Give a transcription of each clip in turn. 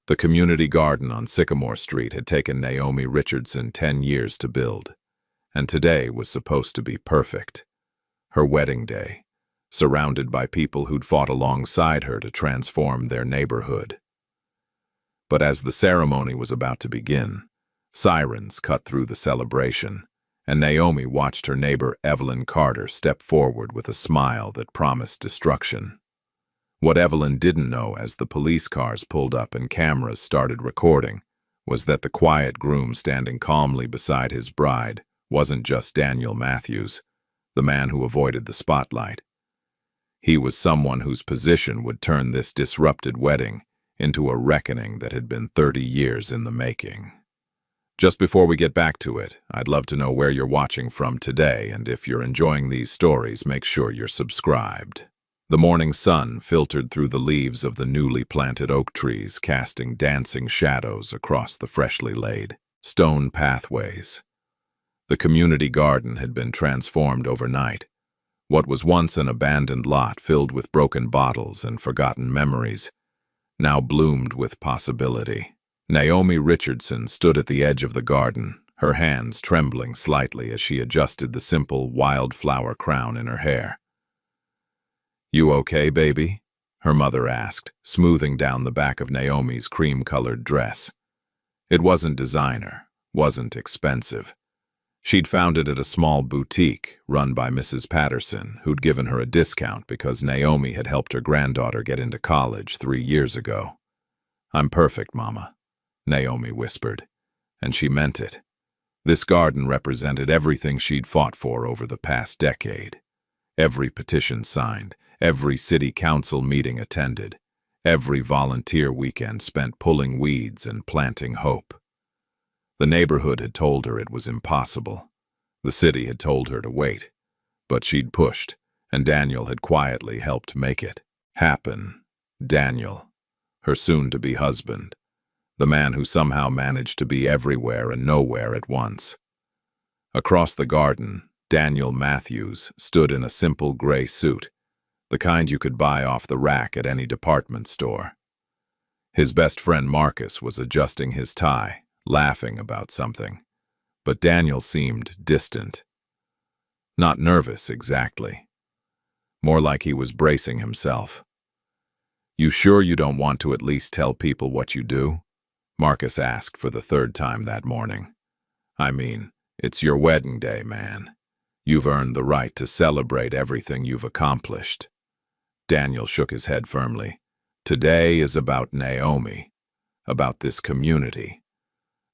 The community garden on Sycamore Street had taken Naomi Richardson 10 years to build, and today was supposed to be perfect. Her wedding day, surrounded by people who'd fought alongside her to transform their neighborhood. But as the ceremony was about to begin, sirens cut through the celebration, and Naomi watched her neighbor Evelyn Carter step forward with a smile that promised destruction. What Evelyn didn't know as the police cars pulled up and cameras started recording was that the quiet groom standing calmly beside his bride wasn't just Daniel Matthews, the man who avoided the spotlight. He was someone whose position would turn this disrupted wedding into a reckoning that had been 30 years in the making. Just before we get back to it, I'd love to know where you're watching from today, and if you're enjoying these stories, make sure you're subscribed. The morning sun filtered through the leaves of the newly planted oak trees, casting dancing shadows across the freshly laid stone pathways. The community garden had been transformed overnight. What was once an abandoned lot filled with broken bottles and forgotten memories now bloomed with possibility. Naomi Richardson stood at the edge of the garden, her hands trembling slightly as she adjusted the simple wildflower crown in her hair. "You okay, baby?" her mother asked, smoothing down the back of Naomi's cream-colored dress. It wasn't designer, wasn't expensive. She'd found it at a small boutique run by Mrs. Patterson, who'd given her a discount because Naomi had helped her granddaughter get into college 3 years ago. "I'm perfect, Mama," Naomi whispered, and she meant it. This garden represented everything she'd fought for over the past decade. Every petition signed, every city council meeting attended, every volunteer weekend spent pulling weeds and planting hope. The neighborhood had told her it was impossible. The city had told her to wait. But she'd pushed, and Daniel had quietly helped make it happen. Daniel, her soon-to-be husband, the man who somehow managed to be everywhere and nowhere at once. Across the garden, Daniel Matthews stood in a simple gray suit, the kind you could buy off the rack at any department store. His best friend Marcus was adjusting his tie, laughing about something, but Daniel seemed distant. Not nervous exactly. More like he was bracing himself. "You sure you don't want to at least tell people what you do?" Marcus asked for the 3rd time that morning. "I mean, it's your wedding day, man. You've earned the right to celebrate everything you've accomplished." Daniel shook his head firmly. "Today is about Naomi, about this community,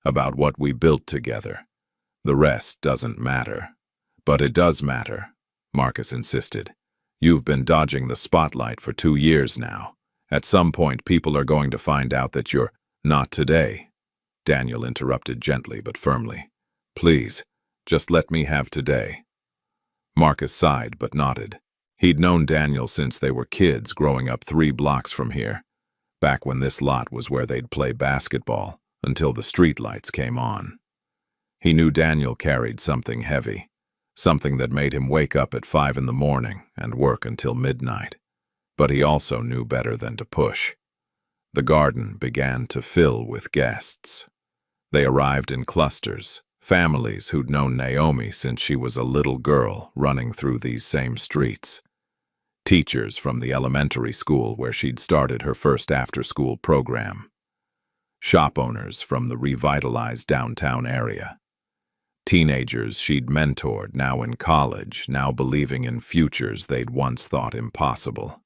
about what we built together. The rest doesn't matter." "But it does matter," Marcus insisted. "You've been dodging the spotlight for 2 years now. At some point, people are going to find out that you're—" "Not today," Daniel interrupted gently but firmly. "Please, just let me have today." Marcus sighed but nodded. He'd known Daniel since they were kids growing up 3 blocks from here, back when this lot was where they'd play basketball until the streetlights came on. He knew Daniel carried something heavy, something that made him wake up at 5 in the morning and work until midnight. But he also knew better than to push. The garden began to fill with guests. They arrived in clusters, families who'd known Naomi since she was a little girl running through these same streets. Teachers from the elementary school where she'd started her first after-school program. Shop owners from the revitalized downtown area. Teenagers she'd mentored, now in college, now believing in futures they'd once thought impossible.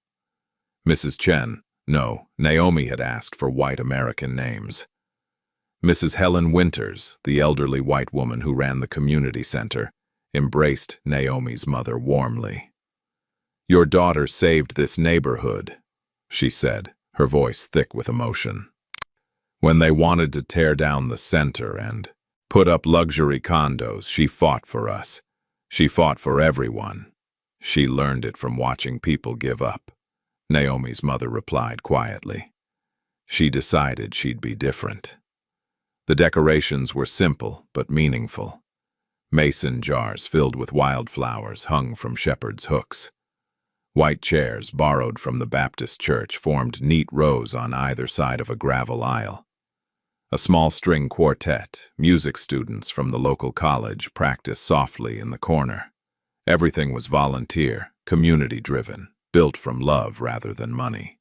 Mrs. Chen, no, Naomi had asked for white American names. Mrs. Helen Winters, the elderly white woman who ran the community center, embraced Naomi's mother warmly. "Your daughter saved this neighborhood," she said, her voice thick with emotion. "When they wanted to tear down the center and put up luxury condos, she fought for us. She fought for everyone. She learned it from watching people give up," Naomi's mother replied quietly. She decided she'd be different. The decorations were simple but meaningful. Mason jars filled with wildflowers hung from shepherd's hooks. White chairs, borrowed from the Baptist church, formed neat rows on either side of a gravel aisle. A small string quartet, music students from the local college, practiced softly in the corner. Everything was volunteer, community-driven, built from love rather than money.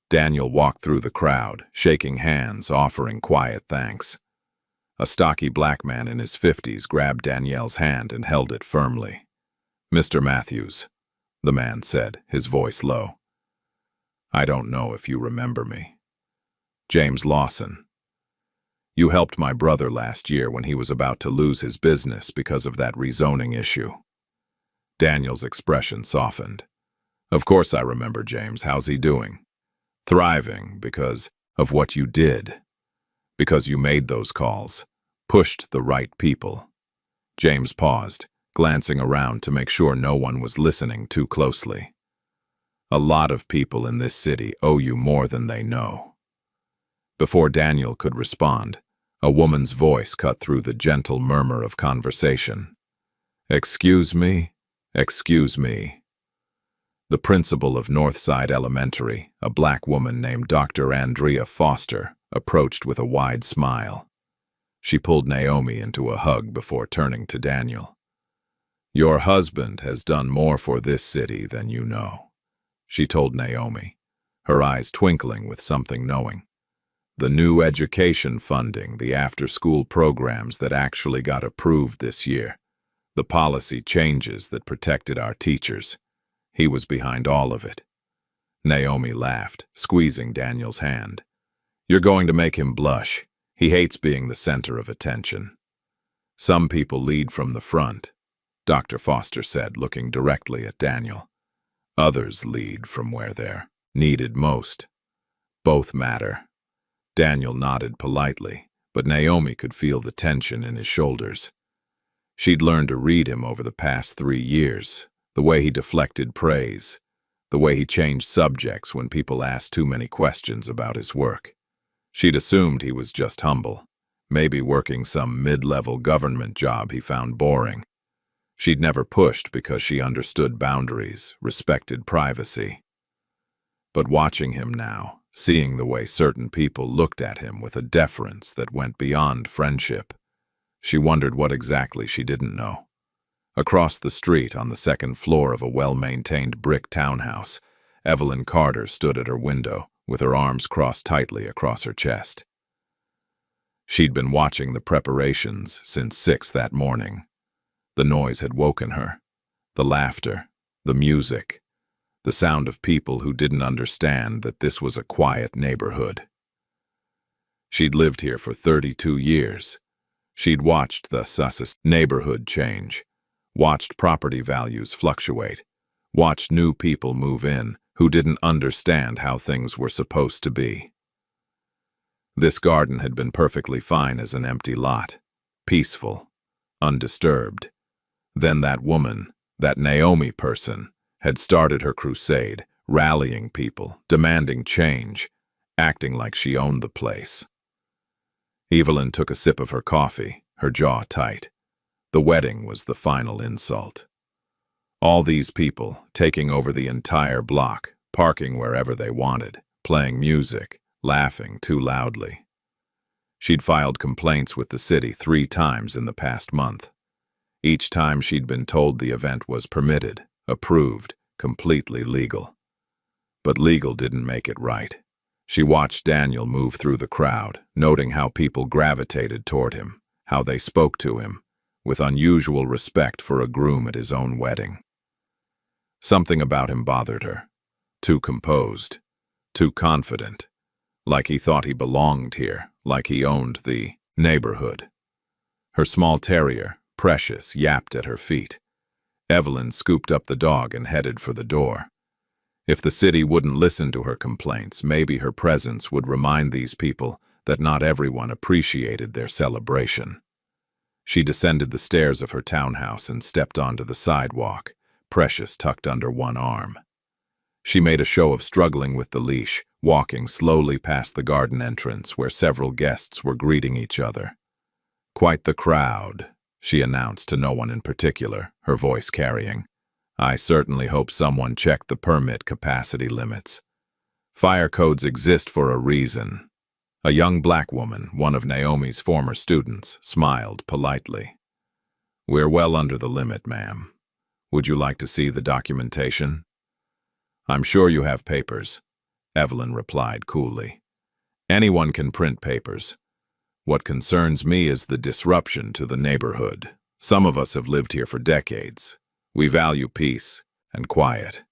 Daniel walked through the crowd, shaking hands, offering quiet thanks. A stocky black man in his 50s grabbed Danielle's hand and held it firmly. "Mr. Matthews," the man said, his voice low. "I don't know if you remember me. James Lawson. You helped my brother last year when he was about to lose his business because of that rezoning issue." Daniel's expression softened. "Of course I remember James. How's he doing?" "Thriving because of what you did. Because you made those calls, pushed the right people." James paused, glancing around to make sure no one was listening too closely. "A lot of people in this city owe you more than they know." Before Daniel could respond, a woman's voice cut through the gentle murmur of conversation. "Excuse me, excuse me." The principal of Northside Elementary, a black woman named Dr. Andrea Foster, approached with a wide smile. She pulled Naomi into a hug before turning to Daniel. "Your husband has done more for this city than you know," she told Naomi, her eyes twinkling with something knowing. "The new education funding, the after-school programs that actually got approved this year, the policy changes that protected our teachers. He was behind all of it." Naomi laughed, squeezing Daniel's hand. "You're going to make him blush. He hates being the center of attention." "Some people lead from the front," Dr. Foster said, looking directly at Daniel. "Others lead from where they're needed most. Both matter." Daniel nodded politely, but Naomi could feel the tension in his shoulders. She'd learned to read him over the past 3 years, the way he deflected praise, the way he changed subjects when people asked too many questions about his work. She'd assumed he was just humble, maybe working some mid-level government job he found boring. She'd never pushed because she understood boundaries, respected privacy. But watching him now, seeing the way certain people looked at him with a deference that went beyond friendship, she wondered what exactly she didn't know. Across the street, on the second floor of a well-maintained brick townhouse, Evelyn Carter stood at her window, with her arms crossed tightly across her chest. She'd been watching the preparations since 6 that morning. The noise had woken her. The laughter, the music, the sound of people who didn't understand that this was a quiet neighborhood. She'd lived here for 32 years. She'd watched the Sussex neighborhood change, watched property values fluctuate, watched new people move in who didn't understand how things were supposed to be. This garden had been perfectly fine as an empty lot, peaceful, undisturbed. Then that woman, that Naomi person, had started her crusade, rallying people, demanding change, acting like she owned the place. Evelyn took a sip of her coffee, her jaw tight. The wedding was the final insult. All these people, taking over the entire block, parking wherever they wanted, playing music, laughing too loudly. She'd filed complaints with the city 3 times in the past month. Each time she'd been told the event was permitted, approved, completely legal. But legal didn't make it right. She watched Daniel move through the crowd, noting how people gravitated toward him, how they spoke to him, with unusual respect for a groom at his own wedding. Something about him bothered her. Too composed, too confident, like he thought he belonged here, like he owned the neighborhood. Her small terrier, Precious, yapped at her feet. Evelyn scooped up the dog and headed for the door. If the city wouldn't listen to her complaints, maybe her presence would remind these people that not everyone appreciated their celebration. She descended the stairs of her townhouse and stepped onto the sidewalk, Precious tucked under one arm. She made a show of struggling with the leash, walking slowly past the garden entrance where several guests were greeting each other. "Quite the crowd," she announced to no one in particular, her voice carrying. I certainly hope someone checked the permit capacity limits. Fire codes exist for a reason. A young black woman, one of Naomi's former students, smiled politely. We're well under the limit, ma'am. Would you like to see the documentation? I'm sure you have papers, Evelyn replied coolly. Anyone can print papers. What concerns me is the disruption to the neighborhood. Some of us have lived here for decades. We value peace and quiet.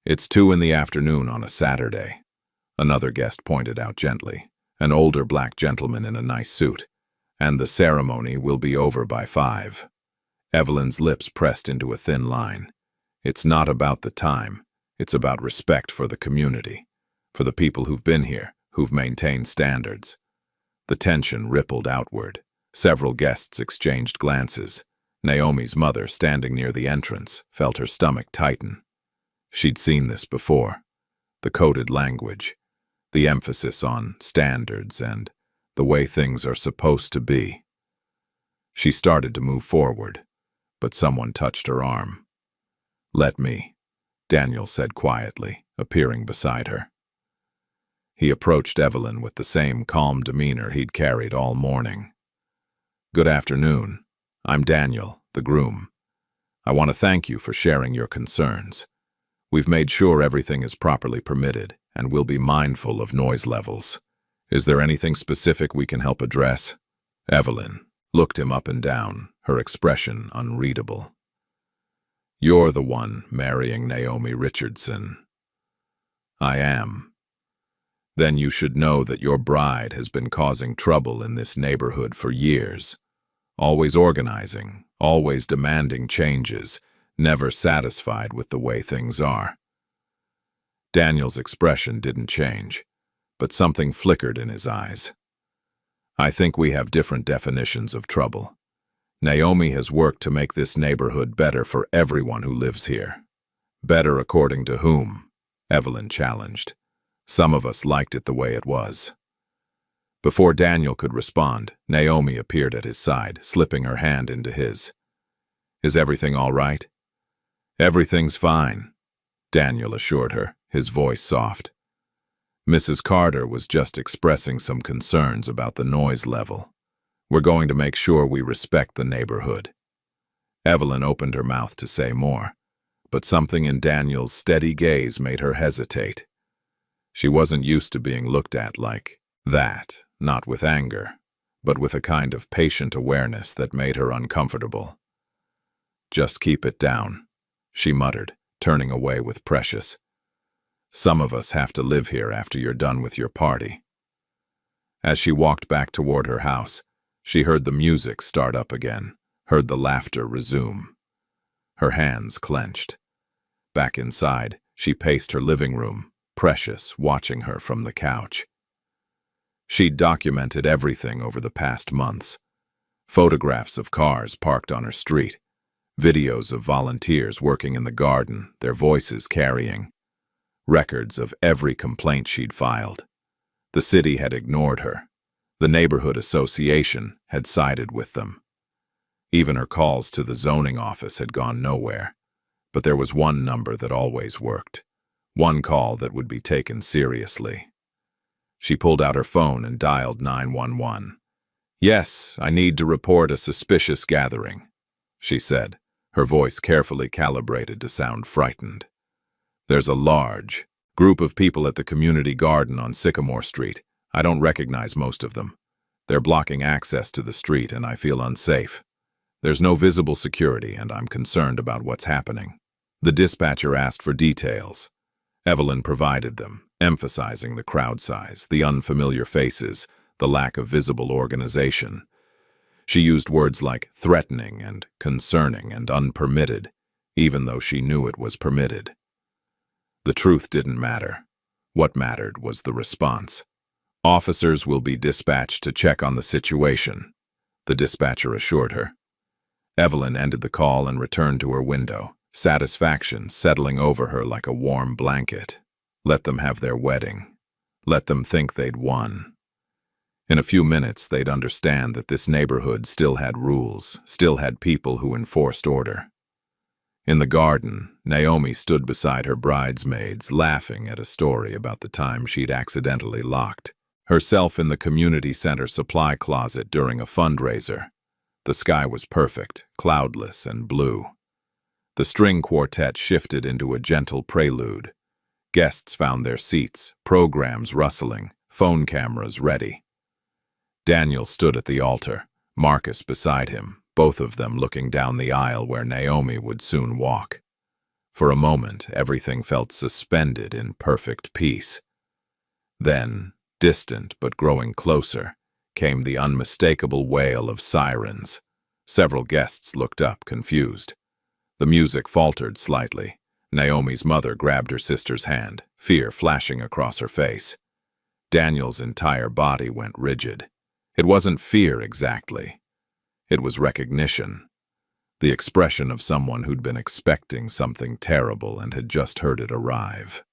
It's 2 in the afternoon on a Saturday, another guest pointed out gently, an older black gentleman in a nice suit, and the ceremony will be over by 5. Evelyn's lips pressed into a thin line. It's not about the time. It's about respect for the community, for the people who've been here, who've maintained standards. The tension rippled outward. Several guests exchanged glances. Naomi's mother, standing near the entrance, felt her stomach tighten. She'd seen this before. The coded language, the emphasis on standards and the way things are supposed to be. She started to move forward, but someone touched her arm. "Let me," Daniel said quietly, appearing beside her. He approached Evelyn with the same calm demeanor he'd carried all morning. "Good afternoon. I'm Daniel, the groom. I want to thank you for sharing your concerns. We've made sure everything is properly permitted, and we'll be mindful of noise levels. Is there anything specific we can help address?" Evelyn looked him up and down, her expression unreadable. "You're the one marrying Naomi Richardson." "I am." "Then you should know that your bride has been causing trouble in this neighborhood for years. Always organizing, always demanding changes, never satisfied with the way things are." Daniel's expression didn't change, but something flickered in his eyes. "I think we have different definitions of trouble. Naomi has worked to make this neighborhood better for everyone who lives here." "Better according to whom?" Evelyn challenged. "Some of us liked it the way it was." Before Daniel could respond, Naomi appeared at his side, slipping her hand into his. "Is everything all right?" "Everything's fine," Daniel assured her, his voice soft. "Mrs. Carter was just expressing some concerns about the noise level. We're going to make sure we respect the neighborhood." Evelyn opened her mouth to say more, but something in Daniel's steady gaze made her hesitate. She wasn't used to being looked at like that, not with anger, but with a kind of patient awareness that made her uncomfortable. "Just keep it down," she muttered, turning away with Precious. "Some of us have to live here after you're done with your party." As she walked back toward her house, she heard the music start up again, heard the laughter resume. Her hands clenched. Back inside, she paced her living room, Precious watching her from the couch. She'd documented everything over the past months. Photographs of cars parked on her street, videos of volunteers working in the garden, their voices carrying, records of every complaint she'd filed. The city had ignored her. The neighborhood association had sided with them. Even her calls to the zoning office had gone nowhere. But there was one number that always worked. One call that would be taken seriously. She pulled out her phone and dialed 911. "Yes, I need to report a suspicious gathering," she said, her voice carefully calibrated to sound frightened. "There's a large group of people at the community garden on Sycamore Street. I don't recognize most of them. They're blocking access to the street and I feel unsafe. There's no visible security and I'm concerned about what's happening." The dispatcher asked for details. Evelyn provided them, emphasizing the crowd size, the unfamiliar faces, the lack of visible organization. She used words like threatening and concerning and unpermitted, even though she knew it was permitted. The truth didn't matter. What mattered was the response. "Officers will be dispatched to check on the situation," the dispatcher assured her. Evelyn ended the call and returned to her window, satisfaction settling over her like a warm blanket. Let them have their wedding. Let them think they'd won. In a few minutes, they'd understand that this neighborhood still had rules, still had people who enforced order. In the garden, Naomi stood beside her bridesmaids, laughing at a story about the time she'd accidentally locked herself in the community center supply closet during a fundraiser. The sky was perfect, cloudless and blue. The string quartet shifted into a gentle prelude. Guests found their seats, programs rustling, phone cameras ready. Daniel stood at the altar, Marcus beside him, both of them looking down the aisle where Naomi would soon walk. For a moment, everything felt suspended in perfect peace. Then, distant but growing closer, came the unmistakable wail of sirens. Several guests looked up, confused. The music faltered slightly. Naomi's mother grabbed her sister's hand, fear flashing across her face. Daniel's entire body went rigid. It wasn't fear exactly. It was recognition. The expression of someone who'd been expecting something terrible and had just heard it arrive.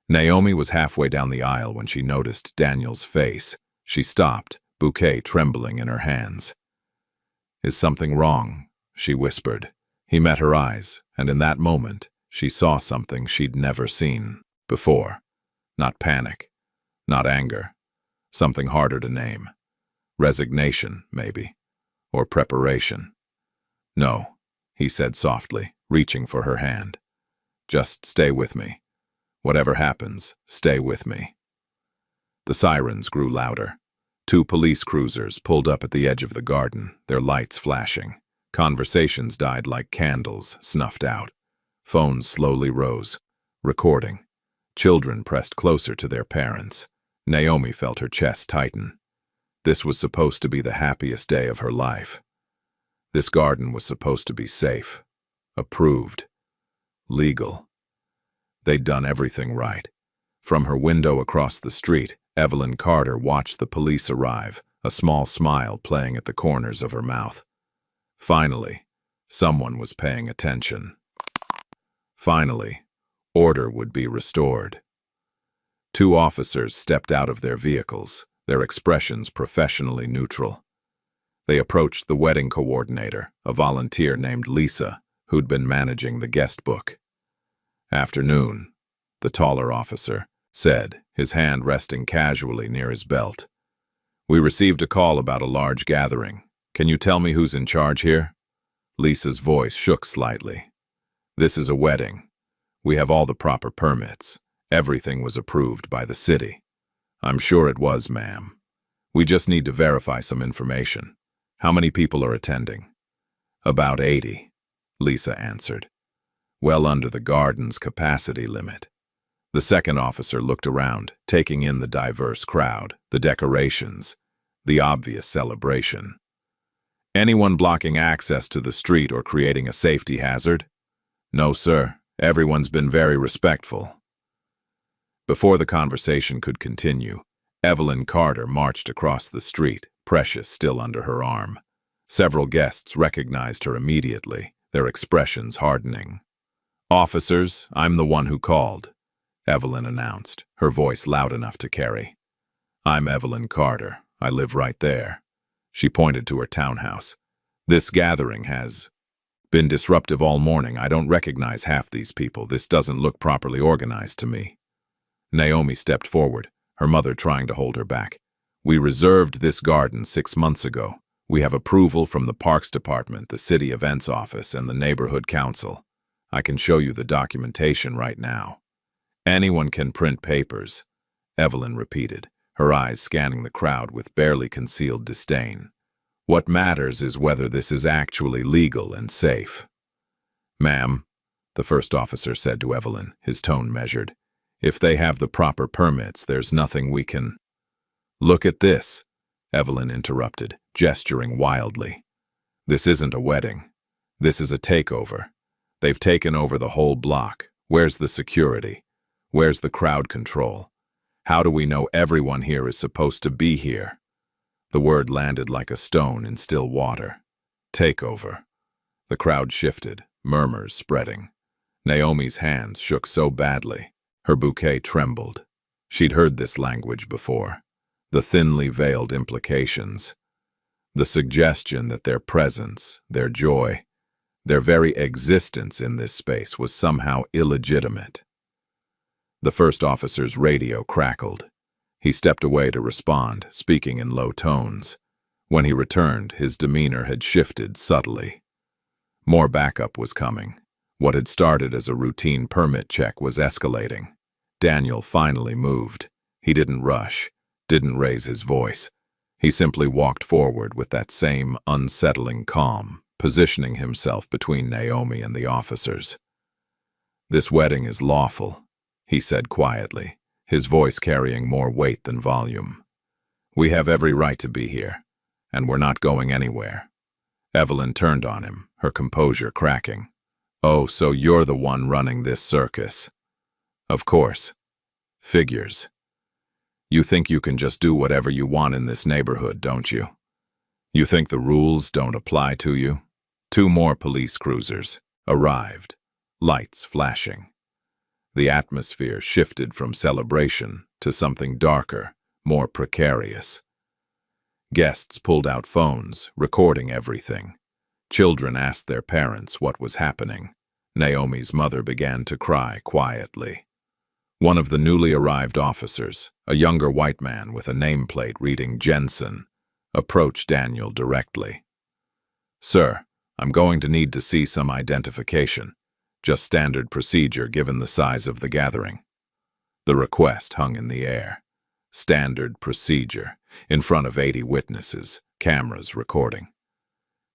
Naomi was halfway down the aisle when she noticed Daniel's face. She stopped, bouquet trembling in her hands. "Is something wrong?" she whispered. He met her eyes, and in that moment, she saw something she'd never seen before. Not panic, not anger, something harder to name. Resignation, maybe, or preparation. "No," he said softly, reaching for her hand. "Just stay with me. Whatever happens, stay with me." The sirens grew louder. 2 police cruisers pulled up at the edge of the garden, their lights flashing. Conversations died like candles, snuffed out. Phones slowly rose, recording. Children pressed closer to their parents. Naomi felt her chest tighten. This was supposed to be the happiest day of her life. This garden was supposed to be safe, approved, legal. They'd done everything right. From her window across the street, Evelyn Carter watched the police arrive, a small smile playing at the corners of her mouth. Finally, someone was paying attention. Finally, order would be restored. 2 officers stepped out of their vehicles, their expressions professionally neutral. They approached the wedding coordinator, a volunteer named Lisa, who'd been managing the guest book. "Afternoon," the taller officer said, his hand resting casually near his belt. "We received a call about a large gathering. Can you tell me who's in charge here?" Lisa's voice shook slightly. "This is a wedding. We have all the proper permits. Everything was approved by the city." "I'm sure it was, ma'am. We just need to verify some information. How many people are attending?" "About 80, Lisa answered. "Well under the garden's capacity limit." The second officer looked around, taking in the diverse crowd, the decorations, the obvious celebration. "Anyone blocking access to the street or creating a safety hazard?" "No, sir. Everyone's been very respectful." Before the conversation could continue, Evelyn Carter marched across the street, Precious still under her arm. Several guests recognized her immediately, their expressions hardening. "Officers, I'm the one who called," Evelyn announced, her voice loud enough to carry. "I'm Evelyn Carter. I live right there." She pointed to her townhouse. "This gathering has been disruptive all morning. I don't recognize half these people. This doesn't look properly organized to me." Naomi stepped forward, her mother trying to hold her back. "We reserved this garden 6 months ago. We have approval from the Parks Department, the City Events Office, and the Neighborhood Council. I can show you the documentation right now." "Anyone can print papers," Evelyn repeated, her eyes scanning the crowd with barely concealed disdain. "What matters is whether this is actually legal and safe." "Ma'am," the first officer said to Evelyn, his tone measured, "if they have the proper permits, there's nothing we can—" "Look at this," Evelyn interrupted, gesturing wildly. "This isn't a wedding. This is a takeover. They've taken over the whole block. Where's the security? Where's the crowd control? How do we know everyone here is supposed to be here?" The word landed like a stone in still water. Takeover. The crowd shifted, murmurs spreading. Naomi's hands shook so badly, her bouquet trembled. She'd heard this language before. The thinly veiled implications. The suggestion that their presence, their joy, Their very existence in this space was somehow illegitimate. The first officer's radio crackled. He stepped away to respond, speaking in low tones. When he returned, his demeanor had shifted subtly. More backup was coming. What had started as a routine permit check was escalating. Daniel finally moved. He didn't rush, didn't raise his voice. He simply walked forward with that same unsettling calm, positioning himself between Naomi and the officers. "This wedding is lawful," he said quietly, his voice carrying more weight than volume. "We have every right to be here, and we're not going anywhere." Evelyn turned on him, her composure cracking. "Oh, so you're the one running this circus?" "Of course. Figures. You think you can just do whatever you want in this neighborhood, don't you? You think the rules don't apply to you?" 2 more police cruisers arrived, lights flashing. The atmosphere shifted from celebration to something darker, more precarious. Guests pulled out phones, recording everything. Children asked their parents what was happening. Naomi's mother began to cry quietly. One of the newly arrived officers, a younger white man with a nameplate reading Jensen, approached Daniel directly. "Sir, I'm going to need to see some identification. Just standard procedure given the size of the gathering." The request hung in the air. Standard procedure, in front of 80 witnesses, cameras recording.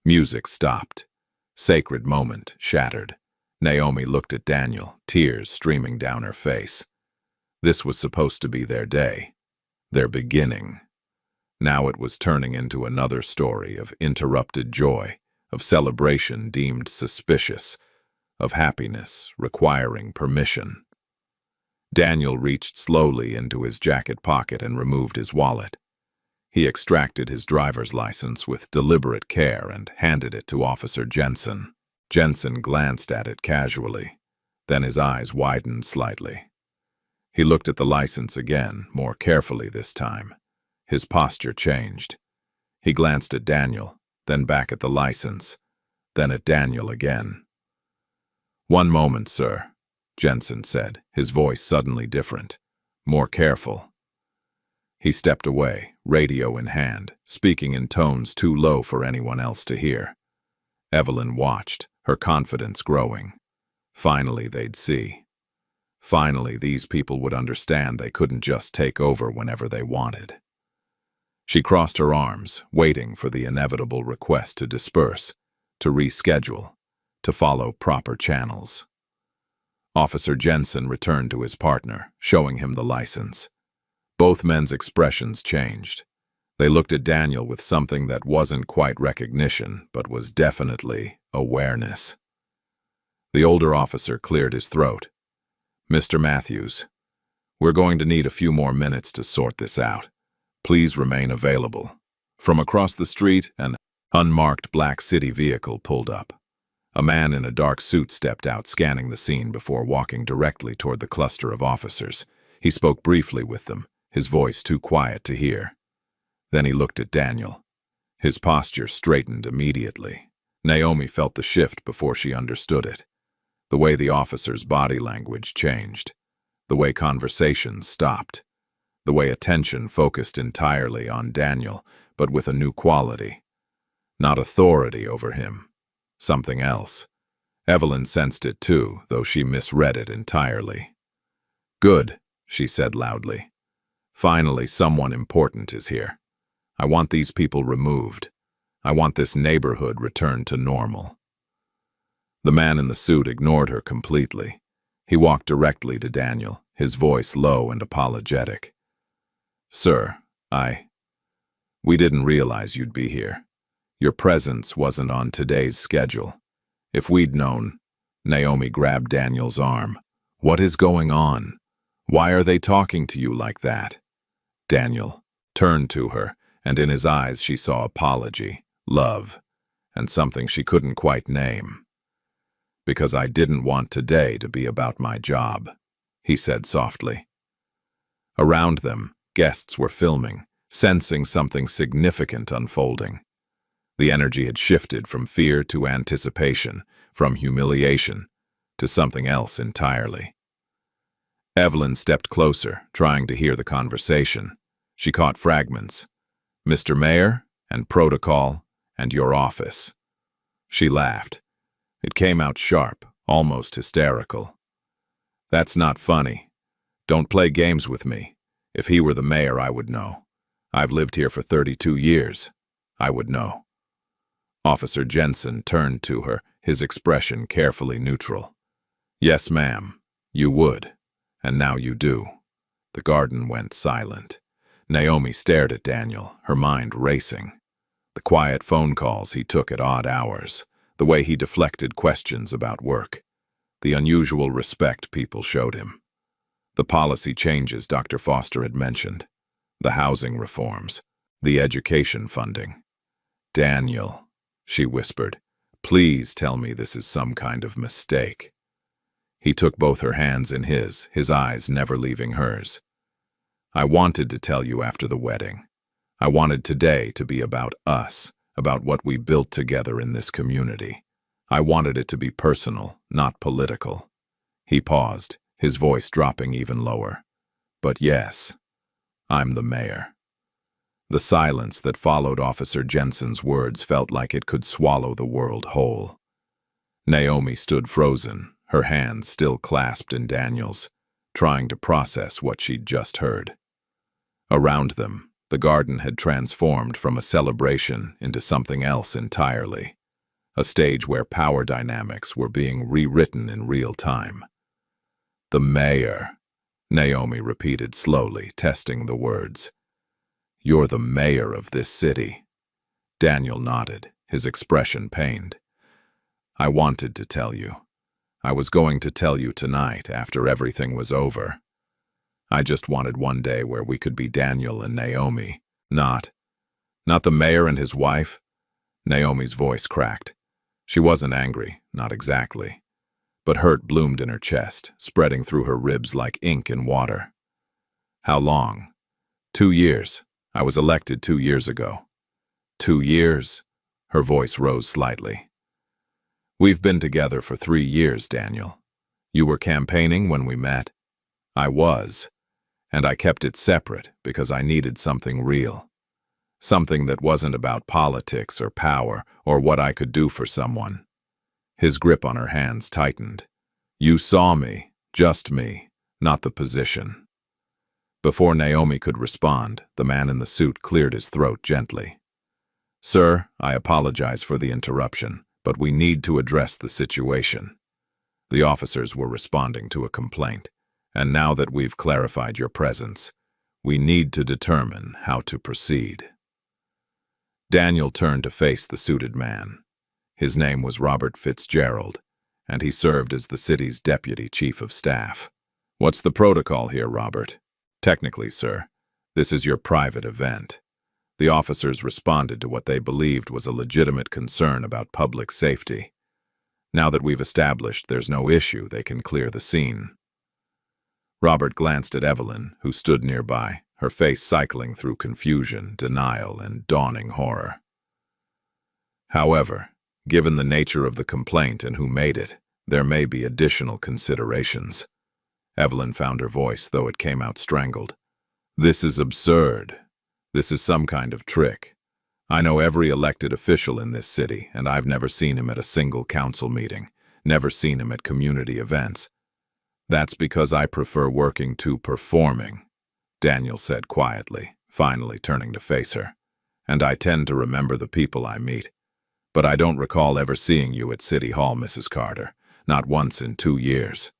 Music stopped. Sacred moment shattered. Naomi looked at Daniel, tears streaming down her face. This was supposed to be their day, their beginning. Now it was turning into another story of interrupted joy, of celebration deemed suspicious, of happiness requiring permission. Daniel reached slowly into his jacket pocket and removed his wallet. He extracted his driver's license with deliberate care and handed it to Officer Jensen. Jensen glanced at it casually, then his eyes widened slightly. He looked at the license again, more carefully this time. His posture changed. He glanced at Daniel, then back at the license, then at Daniel again. "One moment, sir," Jensen said, his voice suddenly different, more careful. He stepped away, radio in hand, speaking in tones too low for anyone else to hear. Evelyn watched, her confidence growing. Finally they'd see. Finally these people would understand they couldn't just take over whenever they wanted. She crossed her arms, waiting for the inevitable request to disperse, to reschedule, to follow proper channels. Officer Jensen returned to his partner, showing him the license. Both men's expressions changed. They looked at Daniel with something that wasn't quite recognition, but was definitely awareness. The older officer cleared his throat. "Mr. Matthews, we're going to need a few more minutes to sort this out. Please remain available." From across the street, an unmarked black city vehicle pulled up. A man in a dark suit stepped out, scanning the scene before walking directly toward the cluster of officers. He spoke briefly with them, his voice too quiet to hear. Then he looked at Daniel. His posture straightened immediately. Naomi felt the shift before she understood it. The way the officer's body language changed. The way conversations stopped. The way attention focused entirely on Daniel, but with a new quality. Not authority over him. Something else. Evelyn sensed it too, though she misread it entirely. "Good," she said loudly. "Finally, someone important is here. I want these people removed. I want this neighborhood returned to normal." The man in the suit ignored her completely. He walked directly to Daniel, his voice low and apologetic. "Sir, we didn't realize you'd be here. Your presence wasn't on today's schedule. If we'd known..." Naomi grabbed Daniel's arm. "What is going on? Why are they talking to you like that?" Daniel turned to her, and in his eyes she saw apology, love, and something she couldn't quite name. "Because I didn't want today to be about my job," he said softly. Around them, guests were filming, sensing something significant unfolding. The energy had shifted from fear to anticipation, from humiliation to something else entirely. Evelyn stepped closer, trying to hear the conversation. She caught fragments. "Mr. Mayor, and protocol, and your office." She laughed. It came out sharp, almost hysterical. "That's not funny. Don't play games with me. If he were the mayor, I would know. I've lived here for 32 years. I would know." Officer Jensen turned to her, his expression carefully neutral. "Yes, ma'am, you would. And now you do." The garden went silent. Naomi stared at Daniel, her mind racing. The quiet phone calls he took at odd hours, the way he deflected questions about work, the unusual respect people showed him. The policy changes Dr. Foster had mentioned, the housing reforms, the education funding. "Daniel," she whispered, "please tell me this is some kind of mistake." He took both her hands in his eyes never leaving hers. "I wanted to tell you after the wedding. I wanted today to be about us, about what we built together in this community. I wanted it to be personal, not political." He paused, his voice dropping even lower. "But yes, I'm the mayor." The silence that followed Officer Jensen's words felt like it could swallow the world whole. Naomi stood frozen, her hands still clasped in Daniel's, trying to process what she'd just heard. Around them, the garden had transformed from a celebration into something else entirely, a stage where power dynamics were being rewritten in real time. "The mayor," Naomi repeated slowly, testing the words. "You're the mayor of this city." Daniel nodded, his expression pained. "I wanted to tell you. I was going to tell you tonight after everything was over. I just wanted one day where we could be Daniel and Naomi, not the mayor and his wife." Naomi's voice cracked. She wasn't angry, not exactly, but hurt bloomed in her chest, spreading through her ribs like ink in water. "How long?" 2 years. I was elected 2 years ago." 2 years? Her voice rose slightly. "We've been together for 3 years, Daniel. You were campaigning when we met?" "I was. And I kept it separate because I needed something real. Something that wasn't about politics or power or what I could do for someone." His grip on her hands tightened. "You saw me, just me, not the position." Before Naomi could respond, the man in the suit cleared his throat gently. "Sir, I apologize for the interruption, but we need to address the situation." The officers were responding to a complaint, and now that we've clarified your presence, we need to determine how to proceed. Daniel turned to face the suited man. His name was Robert Fitzgerald, and he served as the city's deputy chief of staff. "What's the protocol here, Robert?" "Technically, sir, this is your private event." The officers responded to what they believed was a legitimate concern about public safety. Now that we've established there's no issue, they can clear the scene. Robert glanced at Evelyn, who stood nearby, her face cycling through confusion, denial, and dawning horror. "However, given the nature of the complaint and who made it, there may be additional considerations." Evelyn found her voice, though it came out strangled. "This is absurd. This is some kind of trick. I know every elected official in this city, and I've never seen him at a single council meeting, never seen him at community events. That's because I prefer working to performing," Daniel said quietly, finally turning to face her. "And I tend to remember the people I meet. But I don't recall ever seeing you at City Hall, Mrs. Carter, not once in 2 years.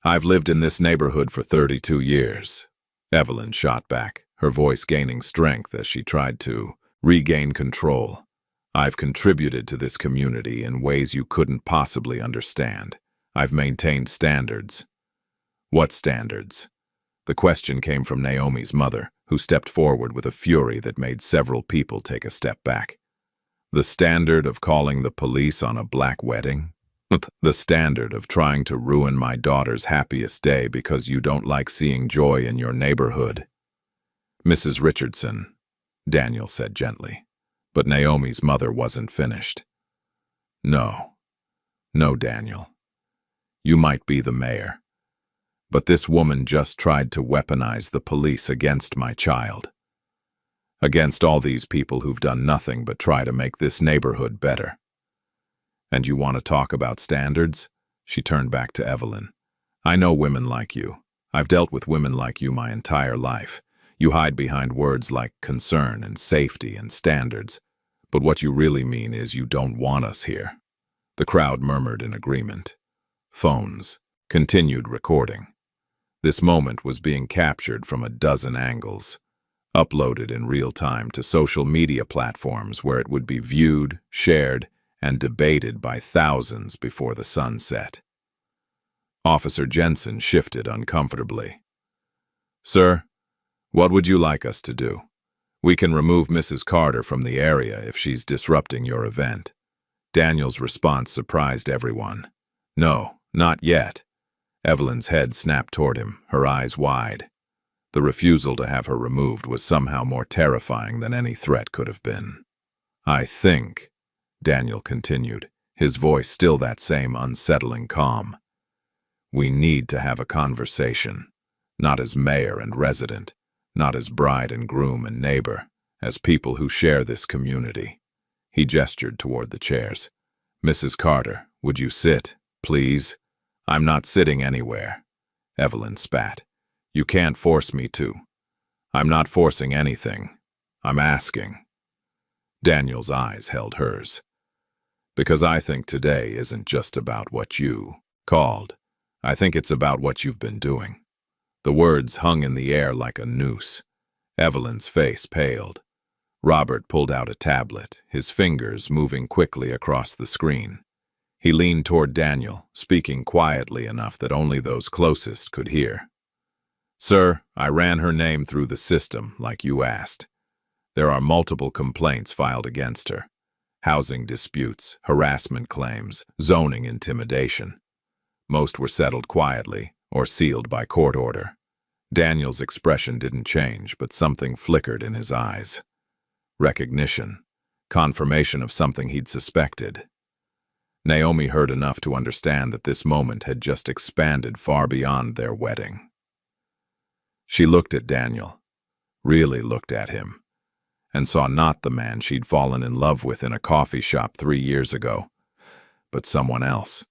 I've lived in this neighborhood for 32 years. Evelyn shot back, her voice gaining strength as she tried to regain control. "I've contributed to this community in ways you couldn't possibly understand. I've maintained standards." "What standards?" The question came from Naomi's mother, who stepped forward with a fury that made several people take a step back. "The standard of calling the police on a black wedding? The standard of trying to ruin my daughter's happiest day because you don't like seeing joy in your neighborhood?" "Mrs. Richardson," Daniel said gently, But Naomi's mother wasn't finished. No, no, Daniel. You might be the mayor, but this woman just tried to weaponize the police against my child. Against all these people who've done nothing but try to make this neighborhood better. And you want to talk about standards? She turned back to Evelyn. I know women like you. I've dealt with women like you my entire life. You hide behind words like concern and safety and standards, but what you really mean is you don't want us here. The crowd murmured in agreement. Phones continued recording. This moment was being captured from a dozen angles, uploaded in real time to social media platforms where it would be viewed, shared, and debated by thousands before the sun set. Officer Jensen shifted uncomfortably. Sir, what would you like us to do? We can remove Mrs. Carter from the area if she's disrupting your event. Daniel's response surprised everyone. No, not yet. Evelyn's head snapped toward him, her eyes wide. The refusal to have her removed was somehow more terrifying than any threat could have been. I think, Daniel continued, his voice still that same unsettling calm. We need to have a conversation, not as mayor and resident, not as bride and groom and neighbor, as people who share this community. He gestured toward the chairs. Mrs. Carter, would you sit, please? I'm not sitting anywhere. Evelyn spat. You can't force me to. I'm not forcing anything. I'm asking. Daniel's eyes held hers. Because I think today isn't just about what you called. I think it's about what you've been doing. The words hung in the air like a noose. Evelyn's face paled. Robert pulled out a tablet, his fingers moving quickly across the screen. He leaned toward Daniel, speaking quietly enough that only those closest could hear. Sir, I ran her name through the system, like you asked. There are multiple complaints filed against her. Housing disputes, harassment claims, zoning intimidation. Most were settled quietly or sealed by court order. Daniel's expression didn't change, but something flickered in his eyes. Recognition, confirmation of something he'd suspected. Naomi heard enough to understand that this moment had just expanded far beyond their wedding. She looked at Daniel, really looked at him, and saw not the man she'd fallen in love with in a coffee shop 3 years ago, but someone else.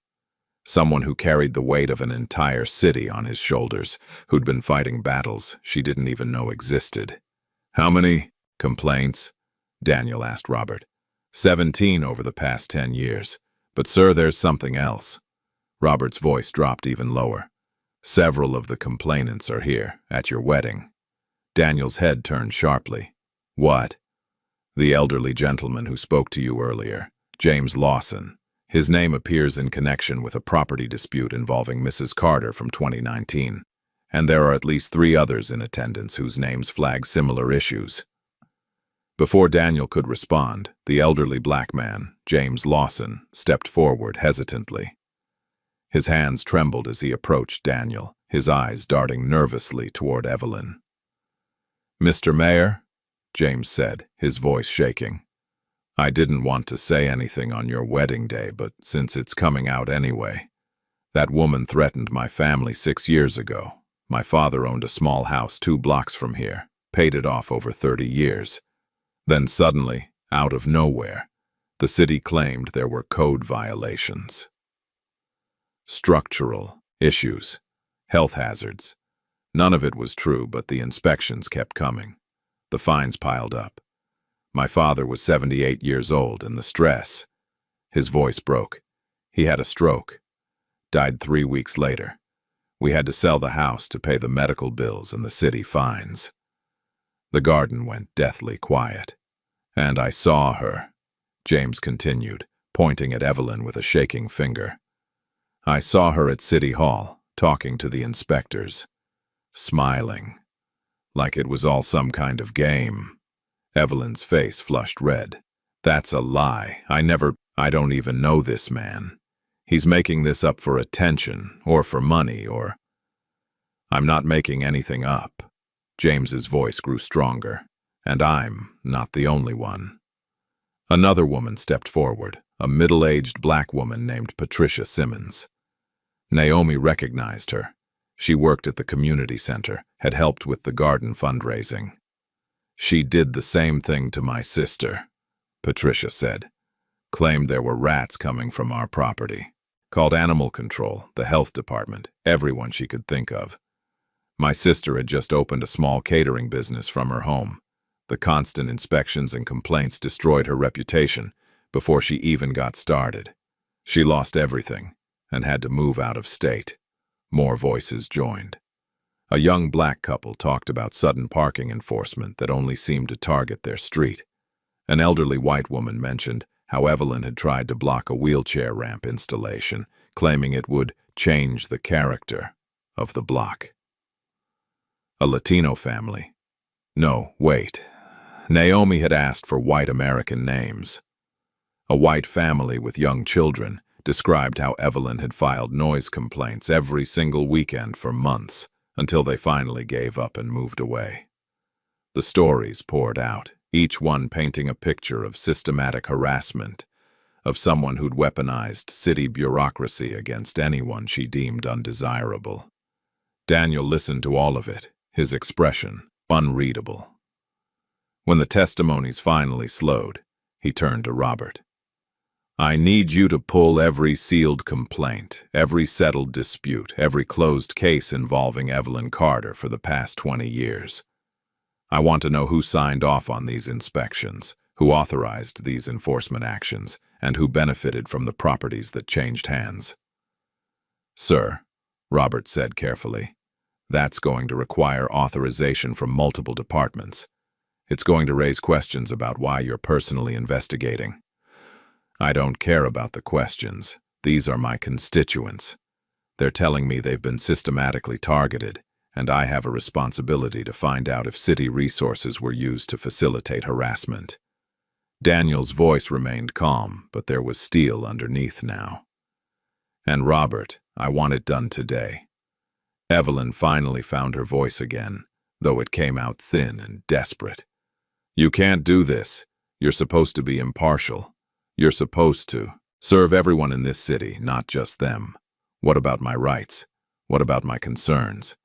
Someone who carried the weight of an entire city on his shoulders, who'd been fighting battles she didn't even know existed. How many complaints? Daniel asked Robert. 17 over the past 10 years. But sir, there's something else. Robert's voice dropped even lower. Several of the complainants are here, at your wedding. Daniel's head turned sharply. What? The elderly gentleman who spoke to you earlier, James Lawson. His name appears in connection with a property dispute involving Mrs. Carter from 2019, and there are at least 3 others in attendance whose names flag similar issues. Before Daniel could respond, the elderly black man, James Lawson, stepped forward hesitantly. His hands trembled as he approached Daniel, his eyes darting nervously toward Evelyn. Mr. Mayor, James said, his voice shaking. I didn't want to say anything on your wedding day, but since it's coming out anyway. That woman threatened my family 6 years ago. My father owned a small house 2 blocks from here, paid it off over 30 years. Then suddenly, out of nowhere, the city claimed there were code violations. Structural issues, health hazards. None of it was true, but the inspections kept coming. The fines piled up. My father was 78 years old, and the stress. His voice broke. He had a stroke. Died 3 weeks later. We had to sell the house to pay the medical bills and the city fines. The garden went deathly quiet. And I saw her, James continued, pointing at Evelyn with a shaking finger. I saw her at City Hall, talking to the inspectors, smiling, like it was all some kind of game. Evelyn's face flushed red. That's a lie. I don't even know this man. He's making this up for attention, or for money, or... I'm not making anything up. James's voice grew stronger. And I'm not the only one. Another woman stepped forward, a middle-aged black woman named Patricia Simmons. Naomi recognized her. She worked at the community center, had helped with the garden fundraising. "She did the same thing to my sister," Patricia said. "Claimed there were rats coming from our property. Called animal control, the health department, everyone she could think of. My sister had just opened a small catering business from her home. The constant inspections and complaints destroyed her reputation before she even got started. She lost everything and had to move out of state." More voices joined. A young black couple talked about sudden parking enforcement that only seemed to target their street. An elderly white woman mentioned how Evelyn had tried to block a wheelchair ramp installation, claiming it would change the character of the block. A Latino family. No, wait. Naomi had asked for white American names. A white family with young children described how Evelyn had filed noise complaints every single weekend for months until they finally gave up and moved away. The stories poured out, each one painting a picture of systematic harassment, of someone who'd weaponized city bureaucracy against anyone she deemed undesirable. Daniel listened to all of it, his expression unreadable. When the testimonies finally slowed, he turned to Robert. "I need you to pull every sealed complaint, every settled dispute, every closed case involving Evelyn Carter for the past 20 years. I want to know who signed off on these inspections, who authorized these enforcement actions, and who benefited from the properties that changed hands." "Sir," Robert said carefully, "that's going to require authorization from multiple departments. It's going to raise questions about why you're personally investigating." "I don't care about the questions. These are my constituents. They're telling me they've been systematically targeted, and I have a responsibility to find out if city resources were used to facilitate harassment." Daniel's voice remained calm, but there was steel underneath now. "And Robert, I want it done today." Evelyn finally found her voice again, though it came out thin and desperate. "You can't do this. You're supposed to be impartial. You're supposed to serve everyone in this city, not just them. What about my rights? What about my concerns?"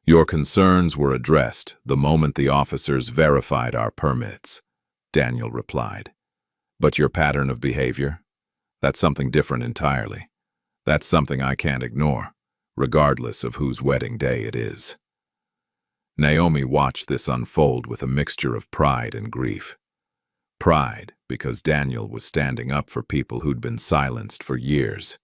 "Your concerns were addressed the moment the officers verified our permits," Daniel replied. "But your pattern of behavior? That's something different entirely. That's something I can't ignore, regardless of whose wedding day it is." Naomi watched this unfold with a mixture of pride and grief. Pride, because Daniel was standing up for people who'd been silenced for years.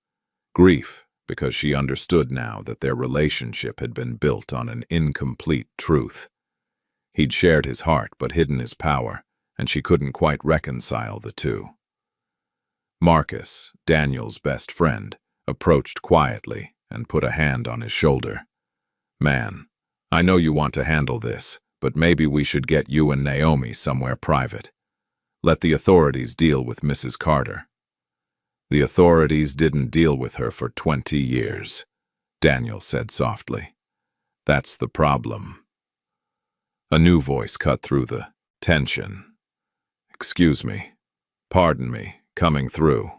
Grief, because she understood now that their relationship had been built on an incomplete truth. He'd shared his heart but hidden his power, and she couldn't quite reconcile the two. Marcus, Daniel's best friend, approached quietly and put a hand on his shoulder. "Man, I know you want to handle this, but maybe we should get you and Naomi somewhere private. Let the authorities deal with Mrs. Carter." "The authorities didn't deal with her for 20 years, Daniel said softly. "That's the problem." A new voice cut through the tension. "Excuse me. Pardon me, coming through."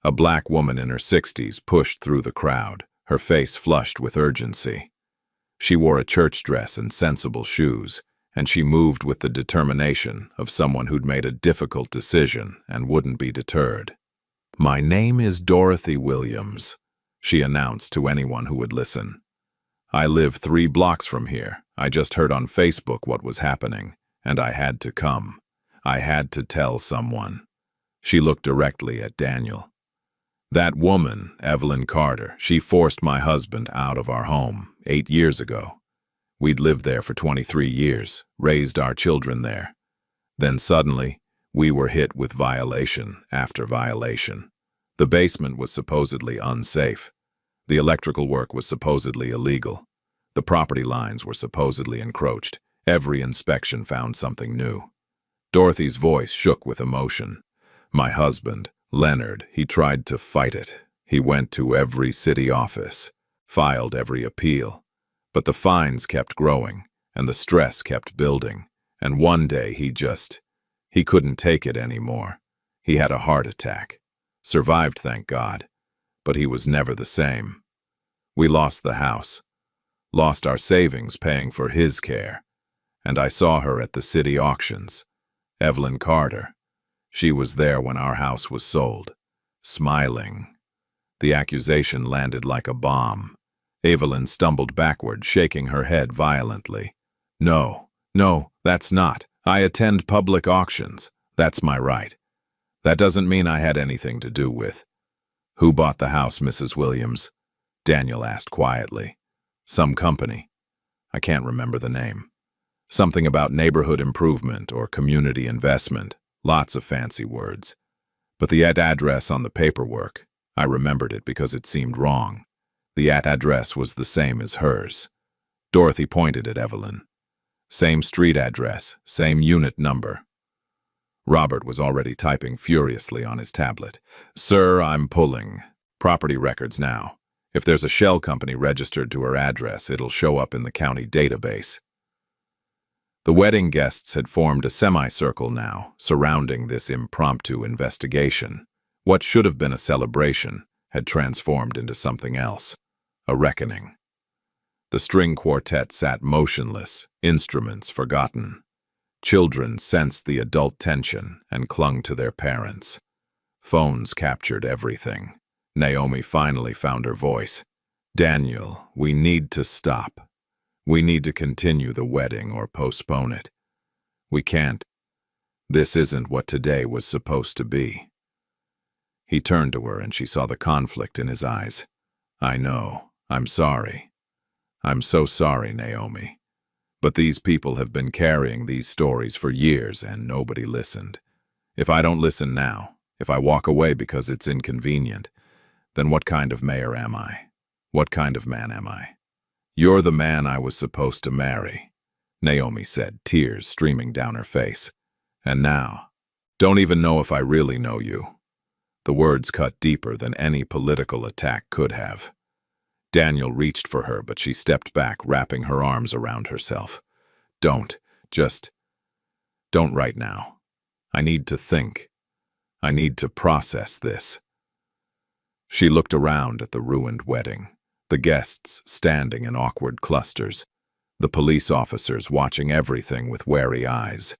A black woman in her 60s pushed through the crowd, her face flushed with urgency. She wore a church dress and sensible shoes, and she moved with the determination of someone who'd made a difficult decision and wouldn't be deterred. "My name is Dorothy Williams," she announced to anyone who would listen. "I live 3 blocks from here. I just heard on Facebook what was happening, and I had to come. I had to tell someone." She looked directly at Daniel. "That woman, Evelyn Carter, she forced my husband out of our home 8 years ago. We'd lived there for 23 years, raised our children there. Then suddenly, we were hit with violation after violation. The basement was supposedly unsafe. The electrical work was supposedly illegal. The property lines were supposedly encroached. Every inspection found something new." Dorothy's voice shook with emotion. "My husband, Leonard, he tried to fight it. He went to every city office, filed every appeal. But the fines kept growing, and the stress kept building, and one day he just He couldn't take it anymore. He had a heart attack. Survived, thank God. But he was never the same. We lost the house. Lost our savings paying for his care. And I saw her at the city auctions. Evelyn Carter. She was there when our house was sold. Smiling. The accusation landed like a bomb. Evelyn stumbled backward, shaking her head violently. No, that's not. I attend public auctions. That's my right. That doesn't mean I had anything to do with. Who bought the house, Mrs. Williams? Daniel asked quietly. Some company. I can't remember the name. Something about neighborhood improvement or community investment. Lots of fancy words. But the address on the paperwork, I remembered it because it seemed wrong. The address was the same as hers. Dorothy pointed at Evelyn. Same street address, same unit number. Robert was already typing furiously on his tablet. Sir, I'm pulling property records now. If there's a shell company registered to her address, it'll show up in the county database. The wedding guests had formed a semicircle now, surrounding this impromptu investigation. What should have been a celebration had transformed into something else, a reckoning. The string quartet sat motionless, instruments forgotten. Children sensed the adult tension and clung to their parents. Phones captured everything. Naomi finally found her voice. Daniel, we need to stop. We need to continue the wedding or postpone it. We can't. This isn't what today was supposed to be. He turned to her and she saw the conflict in his eyes. I know. I'm sorry. I'm so sorry, Naomi. But these people have been carrying these stories for years and nobody listened. If I don't listen now, if I walk away because it's inconvenient, then what kind of mayor am I? What kind of man am I? You're the man I was supposed to marry, Naomi said, tears streaming down her face. And now, don't even know if I really know you. The words cut deeper than any political attack could have. Daniel reached for her, but she stepped back, wrapping her arms around herself. Don't right now. I need to think. I need to process this. She looked around at the ruined wedding, the guests standing in awkward clusters, the police officers watching everything with wary eyes.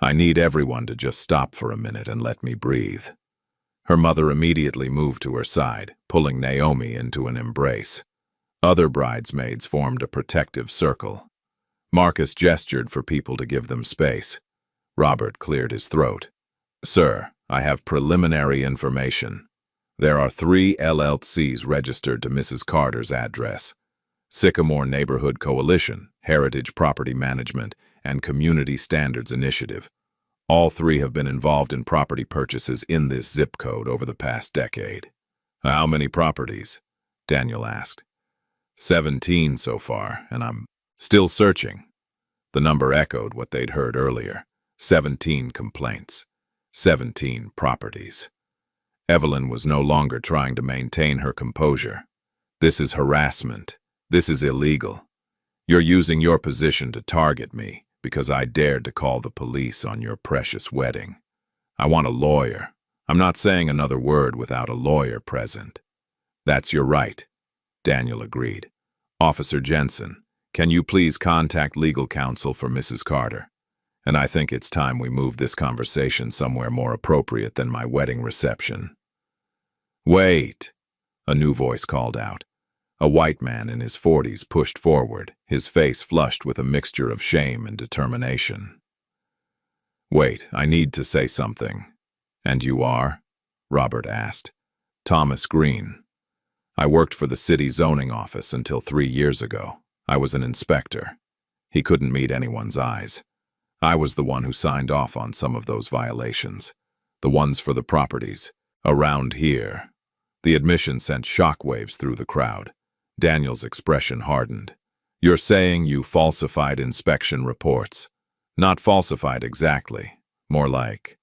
I need everyone to just stop for a minute and let me breathe. Her mother immediately moved to her side, pulling Naomi into an embrace. Other bridesmaids formed a protective circle. Marcus gestured for people to give them space. Robert cleared his throat. Sir, I have preliminary information. There are 3 LLCs registered to Mrs. Carter's address. Sycamore Neighborhood Coalition, Heritage Property Management, and Community Standards Initiative. All 3 have been involved in property purchases in this zip code over the past decade. How many properties? Daniel asked. 17 so far, and I'm still searching. The number echoed what they'd heard earlier. 17 complaints. 17 properties. Evelyn was no longer trying to maintain her composure. This is harassment. This is illegal. You're using your position to target me because I dared to call the police on your precious wedding. I want a lawyer. I'm not saying another word without a lawyer present. That's your right, Daniel agreed. Officer Jensen, can you please contact legal counsel for Mrs. Carter? And I think it's time we move this conversation somewhere more appropriate than my wedding reception. Wait, a new voice called out. A white man in his 40s pushed forward, his face flushed with a mixture of shame and determination. Wait, I need to say something. And you are? Robert asked. Thomas Green. I worked for the city zoning office until 3 years ago. I was an inspector. He couldn't meet anyone's eyes. I was the one who signed off on some of those violations. The ones for the properties. Around here. The admission sent shockwaves through the crowd. Daniel's expression hardened. You're saying you falsified inspection reports. Not falsified exactly. More like,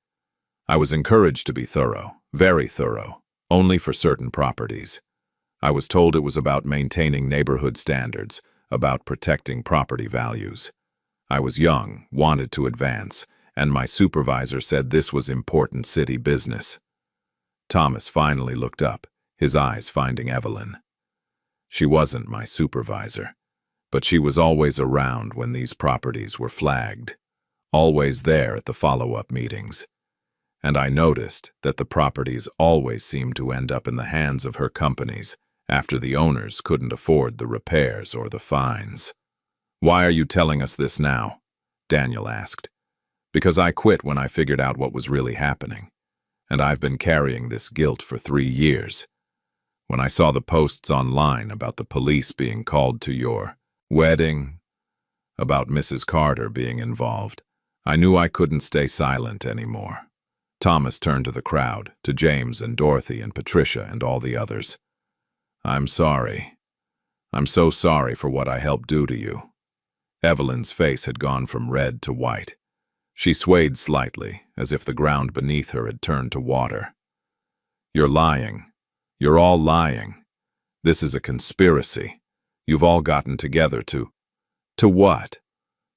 I was encouraged to be thorough, very thorough, only for certain properties. I was told it was about maintaining neighborhood standards, about protecting property values. I was young, wanted to advance, and my supervisor said this was important city business. Thomas finally looked up, his eyes finding Evelyn. She wasn't my supervisor, but she was always around when these properties were flagged, always there at the follow-up meetings. And I noticed that the properties always seemed to end up in the hands of her companies after the owners couldn't afford the repairs or the fines. "Why are you telling us this now?" Daniel asked. "Because I quit when I figured out what was really happening, and I've been carrying this guilt for 3 years. When I saw the posts online about the police being called to your wedding, about Mrs. Carter being involved, I knew I couldn't stay silent anymore." Thomas turned to the crowd, to James and Dorothy and Patricia and all the others. "I'm sorry. I'm so sorry for what I helped do to you." Evelyn's face had gone from red to white. She swayed slightly, as if the ground beneath her had turned to water. "You're lying. You're all lying. This is a conspiracy. You've all gotten together to..." "To what?"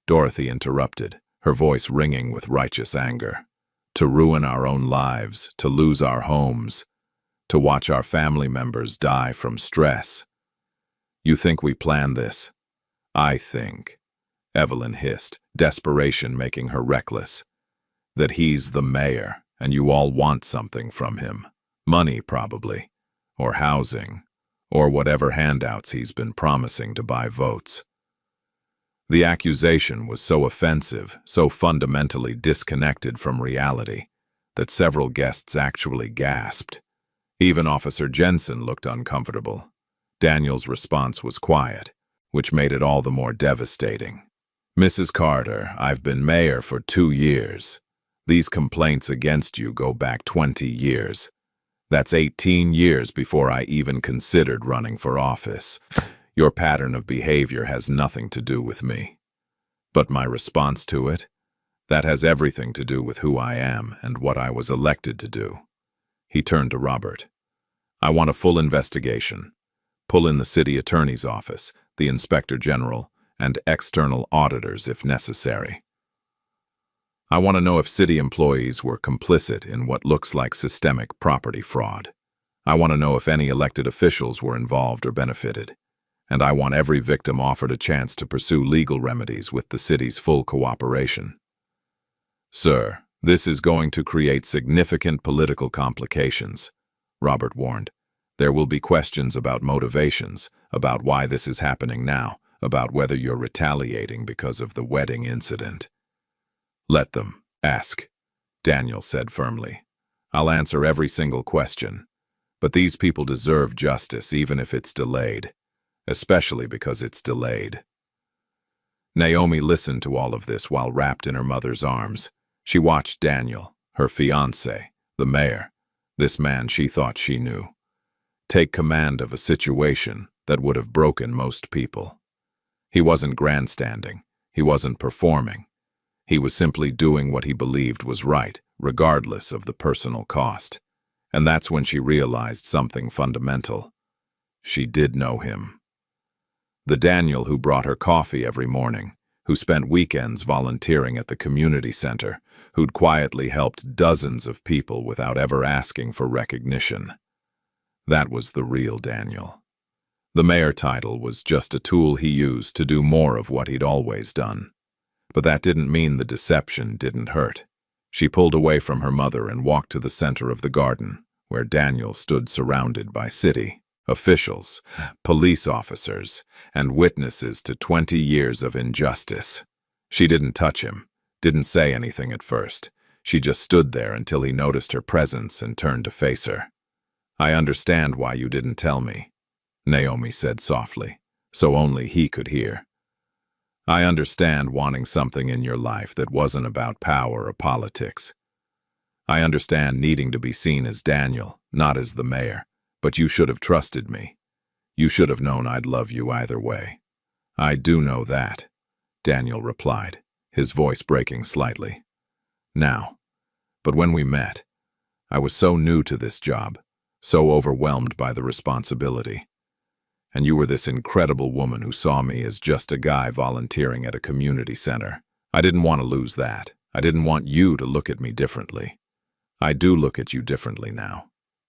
Dorothy interrupted, her voice ringing with righteous anger. "To ruin our own lives, to lose our homes, to watch our family members die from stress. You think we planned this?" "I think," Evelyn hissed, desperation making her reckless, "that he's the mayor and you all want something from him. Money, probably, or housing, or whatever handouts he's been promising to buy votes." The accusation was so offensive, so fundamentally disconnected from reality, that several guests actually gasped. Even Officer Jensen looked uncomfortable. Daniel's response was quiet, which made it all the more devastating. "Mrs. Carter, I've been mayor for 2 years. These complaints against you go back 20 years. That's 18 years before I even considered running for office. Your pattern of behavior has nothing to do with me. But my response to it? That has everything to do with who I am and what I was elected to do." He turned to Robert. "I want a full investigation. Pull in the city attorney's office, the inspector general, and external auditors if necessary. I want to know if city employees were complicit in what looks like systemic property fraud. I want to know if any elected officials were involved or benefited. And I want every victim offered a chance to pursue legal remedies with the city's full cooperation." "Sir, this is going to create significant political complications," Robert warned. "There will be questions about motivations, about why this is happening now, about whether you're retaliating because of the wedding incident." "Let them ask," Daniel said firmly. "I'll answer every single question. But these people deserve justice even if it's delayed. Especially because it's delayed." Naomi listened to all of this while wrapped in her mother's arms. She watched Daniel, her fiancé, the mayor, this man she thought she knew, take command of a situation that would have broken most people. He wasn't grandstanding. He wasn't performing. He was simply doing what he believed was right, regardless of the personal cost. And that's when she realized something fundamental. She did know him. The Daniel who brought her coffee every morning, who spent weekends volunteering at the community center, who'd quietly helped dozens of people without ever asking for recognition. That was the real Daniel. The mayor title was just a tool he used to do more of what he'd always done. But that didn't mean the deception didn't hurt. She pulled away from her mother and walked to the center of the garden, where Daniel stood surrounded by city officials, police officers, and witnesses to 20 years of injustice. She didn't touch him, didn't say anything at first. She just stood there until he noticed her presence and turned to face her. "I understand why you didn't tell me," Naomi said softly, so only he could hear. "I understand wanting something in your life that wasn't about power or politics. I understand needing to be seen as Daniel, not as the mayor. But you should have trusted me. You should have known I'd love you either way." "I do know that," Daniel replied, his voice breaking slightly. "Now, but when we met, I was so new to this job, so overwhelmed by the responsibility. And you were this incredible woman who saw me as just a guy volunteering at a community center. I didn't want to lose that. I didn't want you to look at me differently. I do look at you differently now,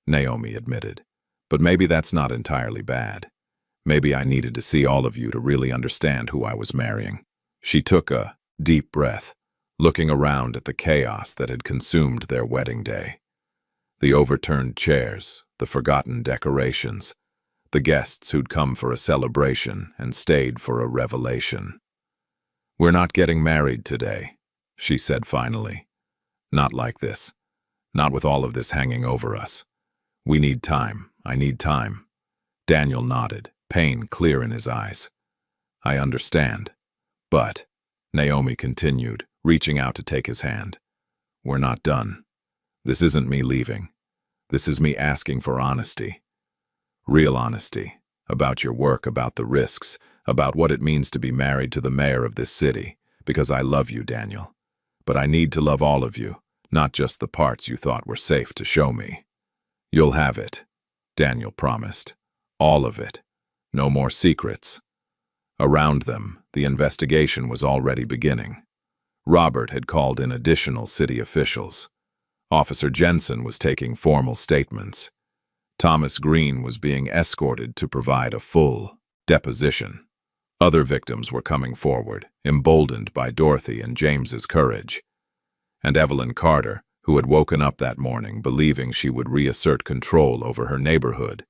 Naomi admitted. But maybe that's not entirely bad. Maybe I needed to see all of you to really understand who I was marrying. She took a deep breath, looking around at the chaos that had consumed their wedding day. The overturned chairs, the forgotten decorations, the guests who'd come for a celebration and stayed for a revelation. "We're not getting married today," she said finally. "Not like this. Not with all of this hanging over us. We need time. I need time." Daniel nodded, pain clear in his eyes. "I understand. But," Naomi continued, reaching out to take his hand, "we're not done. This isn't me leaving. This is me asking for honesty. Real honesty. About your work, about the risks, about what it means to be married to the mayor of this city. Because I love you, Daniel. But I need to love all of you, not just the parts you thought were safe to show me." "You'll have it," Daniel promised. "All of it. No more secrets." Around them, the investigation was already beginning. Robert had called in additional city officials. Officer Jensen was taking formal statements. Thomas Green was being escorted to provide a full deposition. Other victims were coming forward, emboldened by Dorothy and James's courage. And Evelyn Carter, who had woken up that morning believing she would reassert control over her neighborhood,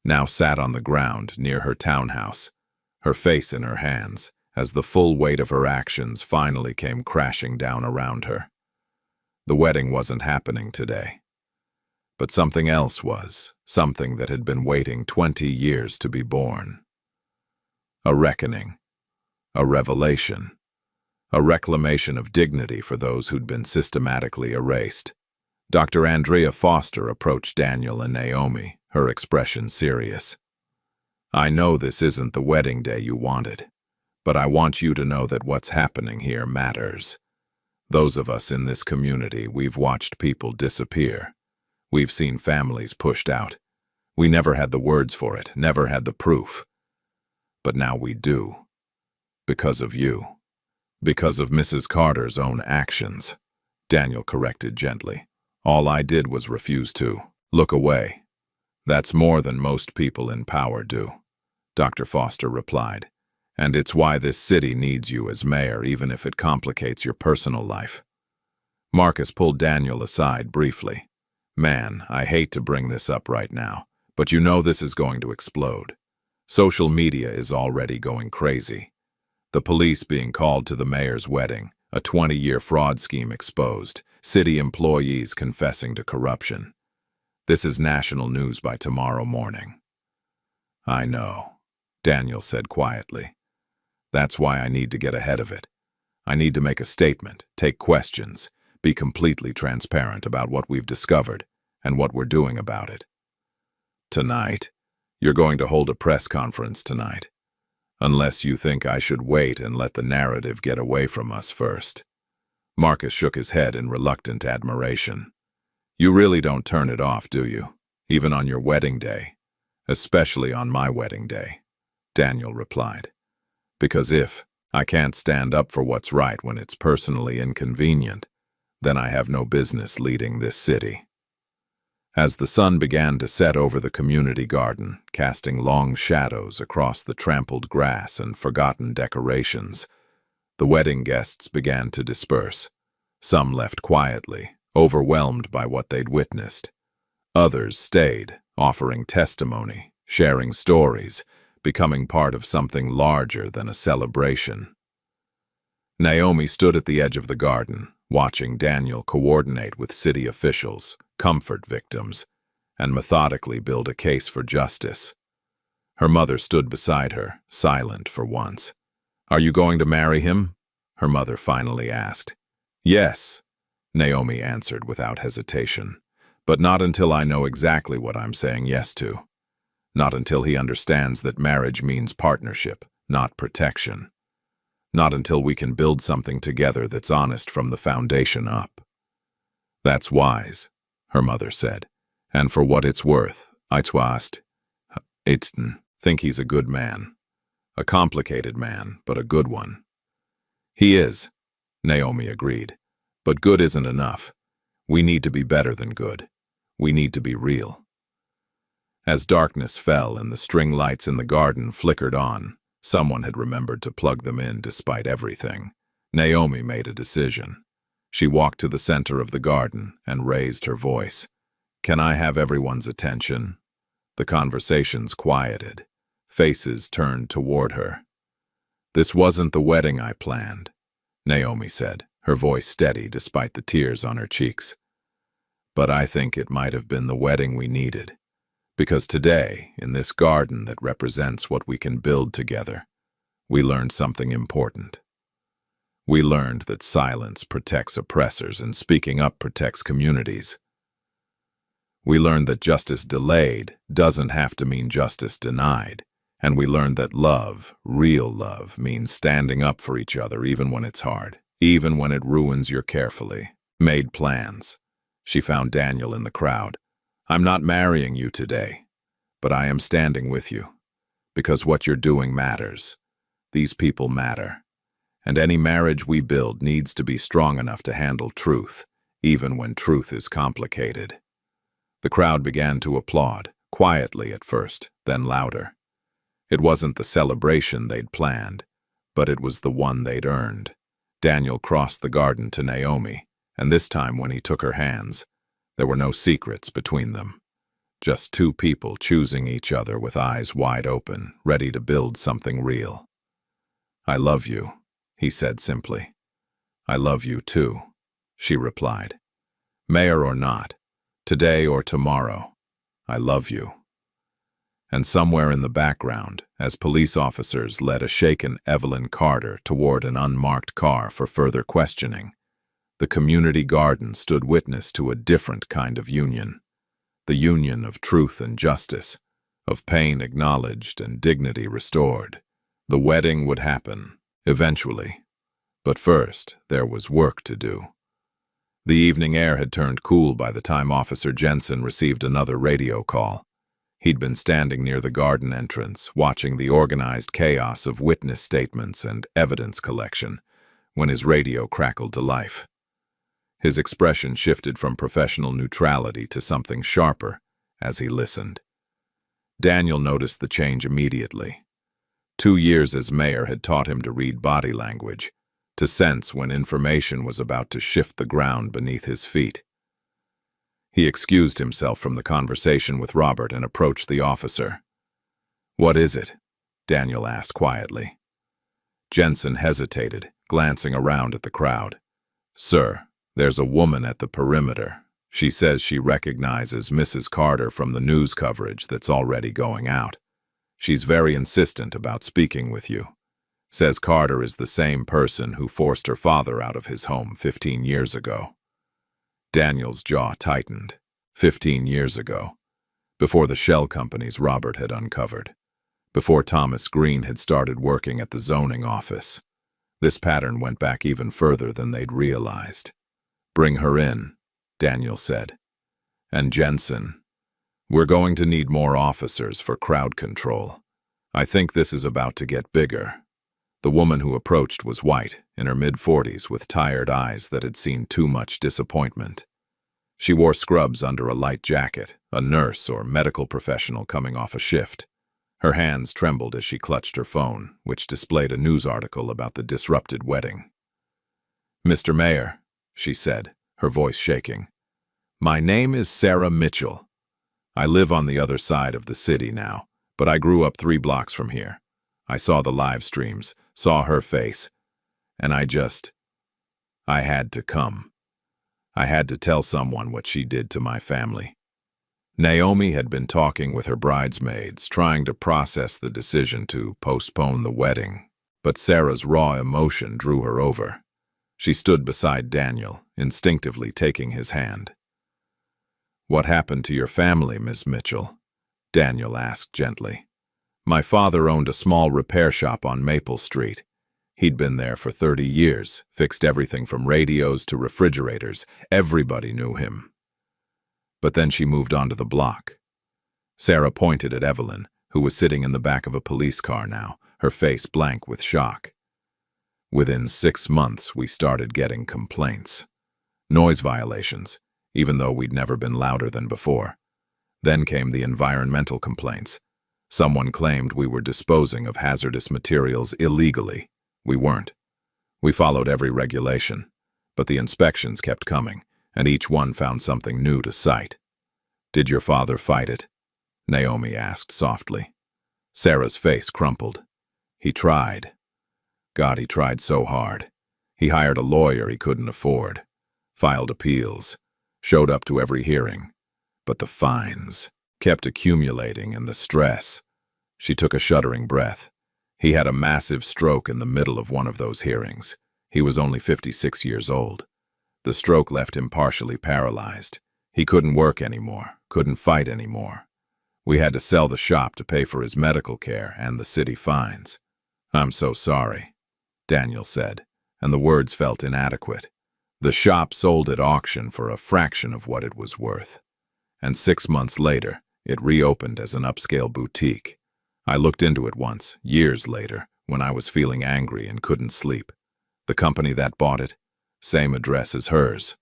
now sat on the ground near her townhouse, her face in her hands, as the full weight of her actions finally came crashing down around her. The wedding wasn't happening today. But something else was, something that had been waiting 20 years to be born. A reckoning, a revelation, a reclamation of dignity for those who'd been systematically erased. Dr. Andrea Foster approached Daniel and Naomi, her expression serious. "I know this isn't the wedding day you wanted, but I want you to know that what's happening here matters. Those of us in this community, we've watched people disappear. We've seen families pushed out. We never had the words for it, never had the proof. But now we do. Because of you. Because of Mrs. Carter's own actions," Daniel corrected gently. "All I did was refuse to look away." "That's more than most people in power do," Dr. Foster replied. "And it's why this city needs you as mayor, even if it complicates your personal life." Marcus pulled Daniel aside briefly. "Man, I hate to bring this up right now, but you know this is going to explode. Social media is already going crazy. The police being called to the mayor's wedding, a 20-year fraud scheme exposed, city employees confessing to corruption. This is national news by tomorrow morning." "I know," Daniel said quietly. "That's why I need to get ahead of it. I need to make a statement, take questions, be completely transparent about what we've discovered and what we're doing about it." "Tonight? You're going to hold a press conference tonight. Unless you think I should wait and let the narrative get away from us first." Marcus shook his head in reluctant admiration. "You really don't turn it off, do you? Even on your wedding day. Especially on my wedding day," Daniel replied. "Because if I can't stand up for what's right when it's personally inconvenient, then I have no business leading this city." As the sun began to set over the community garden, casting long shadows across the trampled grass and forgotten decorations, the wedding guests began to disperse. Some left quietly, overwhelmed by what they'd witnessed. Others stayed, offering testimony, sharing stories, becoming part of something larger than a celebration. Naomi stood at the edge of the garden, watching Daniel coordinate with city officials, comfort victims, and methodically build a case for justice. Her mother stood beside her, silent for once. "Are you going to marry him?" her mother finally asked. "Yes," Naomi answered without hesitation, "but not until I know exactly what I'm saying yes to. Not until he understands that marriage means partnership, not protection. Not until we can build something together that's honest from the foundation up." "That's wise," her mother said, "and for what it's worth, I think he's a good man. A complicated man, but a good one." "He is," Naomi agreed. But good isn't enough. We need to be better than good. We need to be real. As darkness fell and the string lights in the garden flickered on, someone had remembered to plug them in despite everything. Naomi made a decision. She walked to the center of the garden and raised her voice. "Can I have everyone's attention?" The conversations quieted. Faces turned toward her. "This wasn't the wedding I planned," Naomi said, her voice steady despite the tears on her cheeks. "But I think it might have been the wedding we needed. Because today, in this garden that represents what we can build together, we learned something important. We learned that silence protects oppressors and speaking up protects communities. We learned that justice delayed doesn't have to mean justice denied. And we learned that love, real love, means standing up for each other even when it's hard, even when it ruins your carefully made plans." She found Daniel in the crowd. "I'm not marrying you today, but I am standing with you. Because what you're doing matters. These people matter. And any marriage we build needs to be strong enough to handle truth, even when truth is complicated." The crowd began to applaud, quietly at first, then louder. It wasn't the celebration they'd planned, but it was the one they'd earned. Daniel crossed the garden to Naomi, and this time when he took her hands, there were no secrets between them. Just two people choosing each other with eyes wide open, ready to build something real. "I love you," he said simply. "I love you too," she replied. "Mayor or not, today or tomorrow, I love you." And somewhere in the background, as police officers led a shaken Evelyn Carter toward an unmarked car for further questioning, the community garden stood witness to a different kind of union. The union of truth and justice, of pain acknowledged and dignity restored. The wedding would happen, eventually. But first, there was work to do. The evening air had turned cool by the time Officer Jensen received another radio call. He'd been standing near the garden entrance, watching the organized chaos of witness statements and evidence collection, when his radio crackled to life. His expression shifted from professional neutrality to something sharper as he listened. Daniel noticed the change immediately. 2 years as mayor had taught him to read body language, to sense when information was about to shift the ground beneath his feet. He excused himself from the conversation with Robert and approached the officer. "What is it?" Daniel asked quietly. Jensen hesitated, glancing around at the crowd. "Sir, there's a woman at the perimeter. She says she recognizes Mrs. Carter from the news coverage that's already going out. She's very insistent about speaking with you. Says Carter is the same person who forced her father out of his home 15 years ago. Daniel's jaw tightened. 15 years ago. Before the shell companies Robert had uncovered. Before Thomas Green had started working at the zoning office. This pattern went back even further than they'd realized. "Bring her in," Daniel said. "And Jensen, we're going to need more officers for crowd control. I think this is about to get bigger." The woman who approached was white, in her mid-40s, with tired eyes that had seen too much disappointment. She wore scrubs under a light jacket, a nurse or medical professional coming off a shift. Her hands trembled as she clutched her phone, which displayed a news article about the disrupted wedding. "Mr. Mayor," she said, her voice shaking, "my name is Sarah Mitchell. I live on the other side of the city now, but I grew up 3 blocks from here. I saw the live streams, saw her face, and I had to come. I had to tell someone what she did to my family." Naomi had been talking with her bridesmaids, trying to process the decision to postpone the wedding, but Sarah's raw emotion drew her over. She stood beside Daniel, instinctively taking his hand. "What happened to your family, Miss Mitchell?" Daniel asked gently. "My father owned a small repair shop on Maple Street. He'd been there for 30 years, fixed everything from radios to refrigerators. Everybody knew him." But then she moved onto the block. Sarah pointed at Evelyn, who was sitting in the back of a police car now, her face blank with shock. "Within 6 months, we started getting complaints. Noise violations, even though we'd never been louder than before. Then came the environmental complaints. Someone claimed we were disposing of hazardous materials illegally. We weren't. We followed every regulation, but the inspections kept coming, and each one found something new to cite. "Did your father fight it?" Naomi asked softly. Sarah's face crumpled. "He tried. God, he tried so hard. He hired a lawyer he couldn't afford, filed appeals, showed up to every hearing. But the fines kept accumulating and the stress." She took a shuddering breath. "He had a massive stroke in the middle of one of those hearings. He was only 56 years old. The stroke left him partially paralyzed. He couldn't work anymore, couldn't fight anymore. We had to sell the shop to pay for his medical care and the city fines." "I'm so sorry," Daniel said, and the words felt inadequate. The shop sold at auction for a fraction of what it was worth. And 6 months later, it reopened as an upscale boutique. I looked into it once, years later, when I was feeling angry and couldn't sleep. The company that bought it, same address as hers.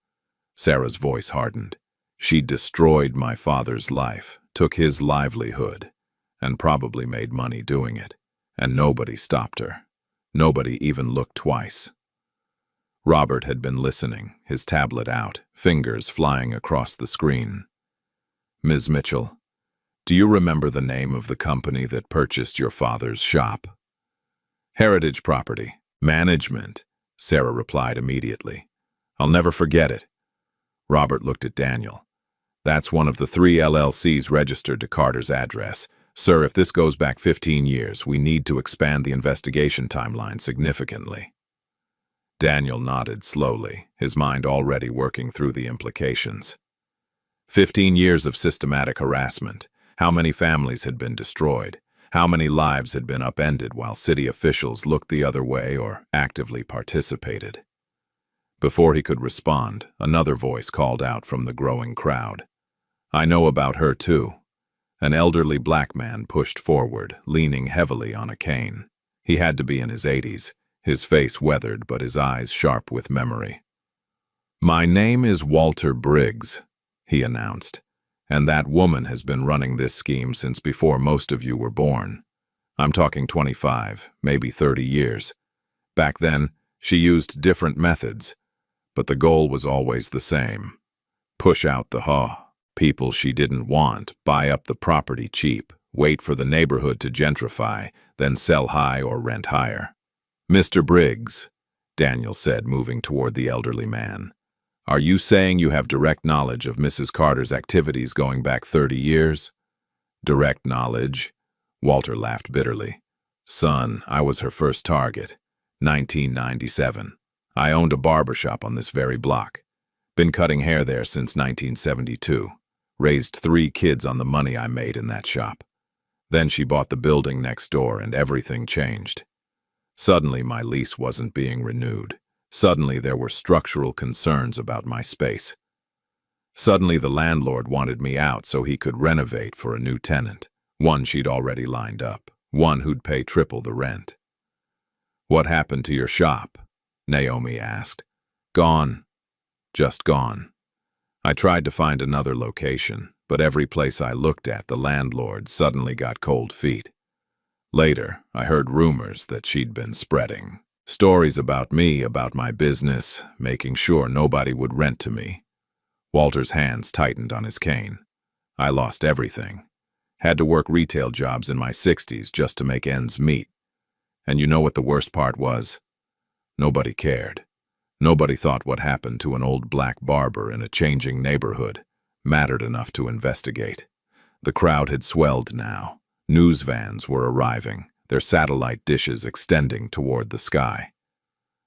Sarah's voice hardened. She destroyed my father's life, took his livelihood, and probably made money doing it. And nobody stopped her. Nobody even looked twice. Robert had been listening, his tablet out, fingers flying across the screen. "Ms. Mitchell, do you remember the name of the company that purchased your father's shop?" "Heritage Property Management," Sarah replied immediately. "I'll never forget it." Robert looked at Daniel. "That's one of the 3 LLCs registered to Carter's address. Sir, if this goes back 15 years, we need to expand the investigation timeline significantly." Daniel nodded slowly, his mind already working through the implications. 15 years of systematic harassment. How many families had been destroyed? How many lives had been upended while city officials looked the other way or actively participated? Before he could respond, another voice called out from the growing crowd. "I know about her too." An elderly black man pushed forward, leaning heavily on a cane. He had to be in his 80s, his face weathered but his eyes sharp with memory. "My name is Walter Briggs," he announced, "and that woman has been running this scheme since before most of you were born. I'm talking 25, maybe 30 years. Back then, she used different methods, but the goal was always the same. Push out the people she didn't want, buy up the property cheap, wait for the neighborhood to gentrify, then sell high or rent higher." "Mr. Briggs," Daniel said, moving toward the elderly man, "are you saying you have direct knowledge of Mrs. Carter's activities going back 30 years? "Direct knowledge?" Walter laughed bitterly. "Son, I was her first target. 1997. I owned a barbershop on this very block. Been cutting hair there since 1972. Raised 3 kids on the money I made in that shop. Then she bought the building next door and everything changed. Suddenly my lease wasn't being renewed. Suddenly there were structural concerns about my space. Suddenly the landlord wanted me out so he could renovate for a new tenant, one she'd already lined up, one who'd pay triple the rent." "What happened to your shop?" Naomi asked. "Gone. Just gone. I tried to find another location, but every place I looked at, the landlord suddenly got cold feet. Later, I heard rumors that she'd been spreading stories about me, about my business, making sure nobody would rent to me." Walter's hands tightened on his cane. "I lost everything. Had to work retail jobs in my 60s just to make ends meet. And you know what the worst part was? Nobody cared. Nobody thought what happened to an old black barber in a changing neighborhood mattered enough to investigate. The crowd had swelled now. News vans were arriving, their satellite dishes extending toward the sky.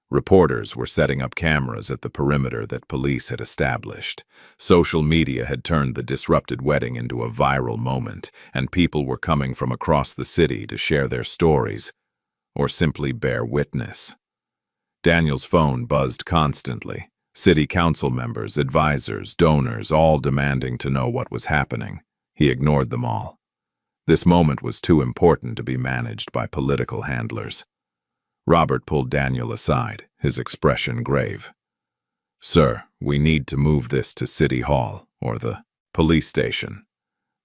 Reporters were setting up cameras at the perimeter that police had established. Social media had turned the disrupted wedding into a viral moment, and people were coming from across the city to share their stories, or simply bear witness. Daniel's phone buzzed constantly. City council members, advisors, donors, all demanding to know what was happening. He ignored them all. This moment was too important to be managed by political handlers. Robert pulled Daniel aside, his expression grave. "Sir, we need to move this to City Hall or the police station.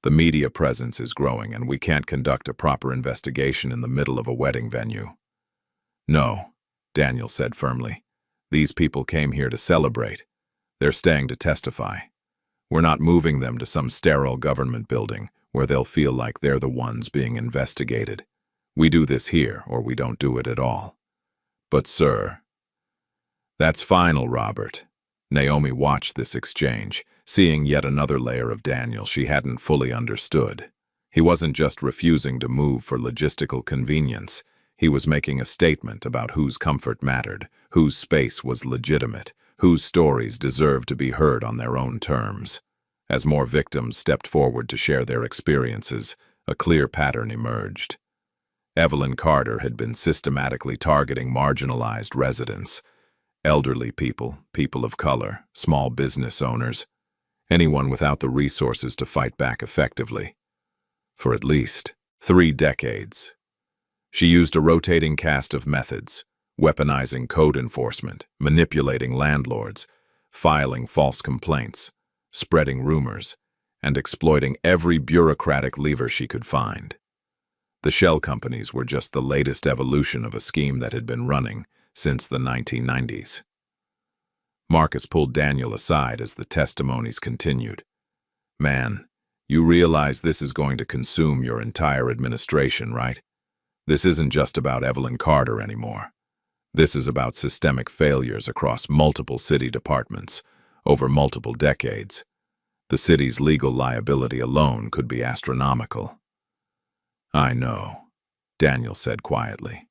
The media presence is growing and we can't conduct a proper investigation in the middle of a wedding venue." "No," Daniel said firmly. "These people came here to celebrate. They're staying to testify. We're not moving them to some sterile government building where they'll feel like they're the ones being investigated. We do this here or we don't do it at all." "But, sir—" "That's final, Robert." Naomi watched this exchange, seeing yet another layer of Daniel she hadn't fully understood. He wasn't just refusing to move for logistical convenience. He was making a statement about whose comfort mattered, whose space was legitimate, whose stories deserved to be heard on their own terms. As more victims stepped forward to share their experiences, a clear pattern emerged. Evelyn Carter had been systematically targeting marginalized residents, elderly people, people of color, small business owners, anyone without the resources to fight back effectively. For at least 3 decades. She used a rotating cast of methods, weaponizing code enforcement, manipulating landlords, filing false complaints, spreading rumors, and exploiting every bureaucratic lever she could find. The shell companies were just the latest evolution of a scheme that had been running since the 1990s. Marcus pulled Daniel aside as the testimonies continued. "Man, you realize this is going to consume your entire administration, right? This isn't just about Evelyn Carter anymore. This is about systemic failures across multiple city departments over multiple decades. The city's legal liability alone could be astronomical." "I know," Daniel said quietly.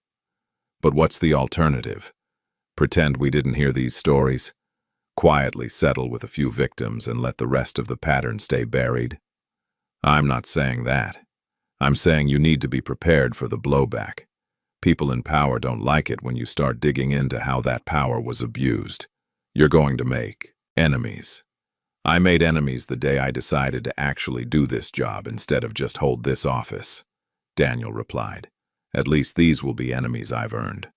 "But what's the alternative? Pretend we didn't hear these stories? Quietly settle with a few victims and let the rest of the pattern stay buried?" "I'm not saying that. I'm saying you need to be prepared for the blowback. People in power don't like it when you start digging into how that power was abused. You're going to make enemies. I made enemies the day I decided to actually do this job instead of just hold this office," Daniel replied. "At least these will be enemies I've earned."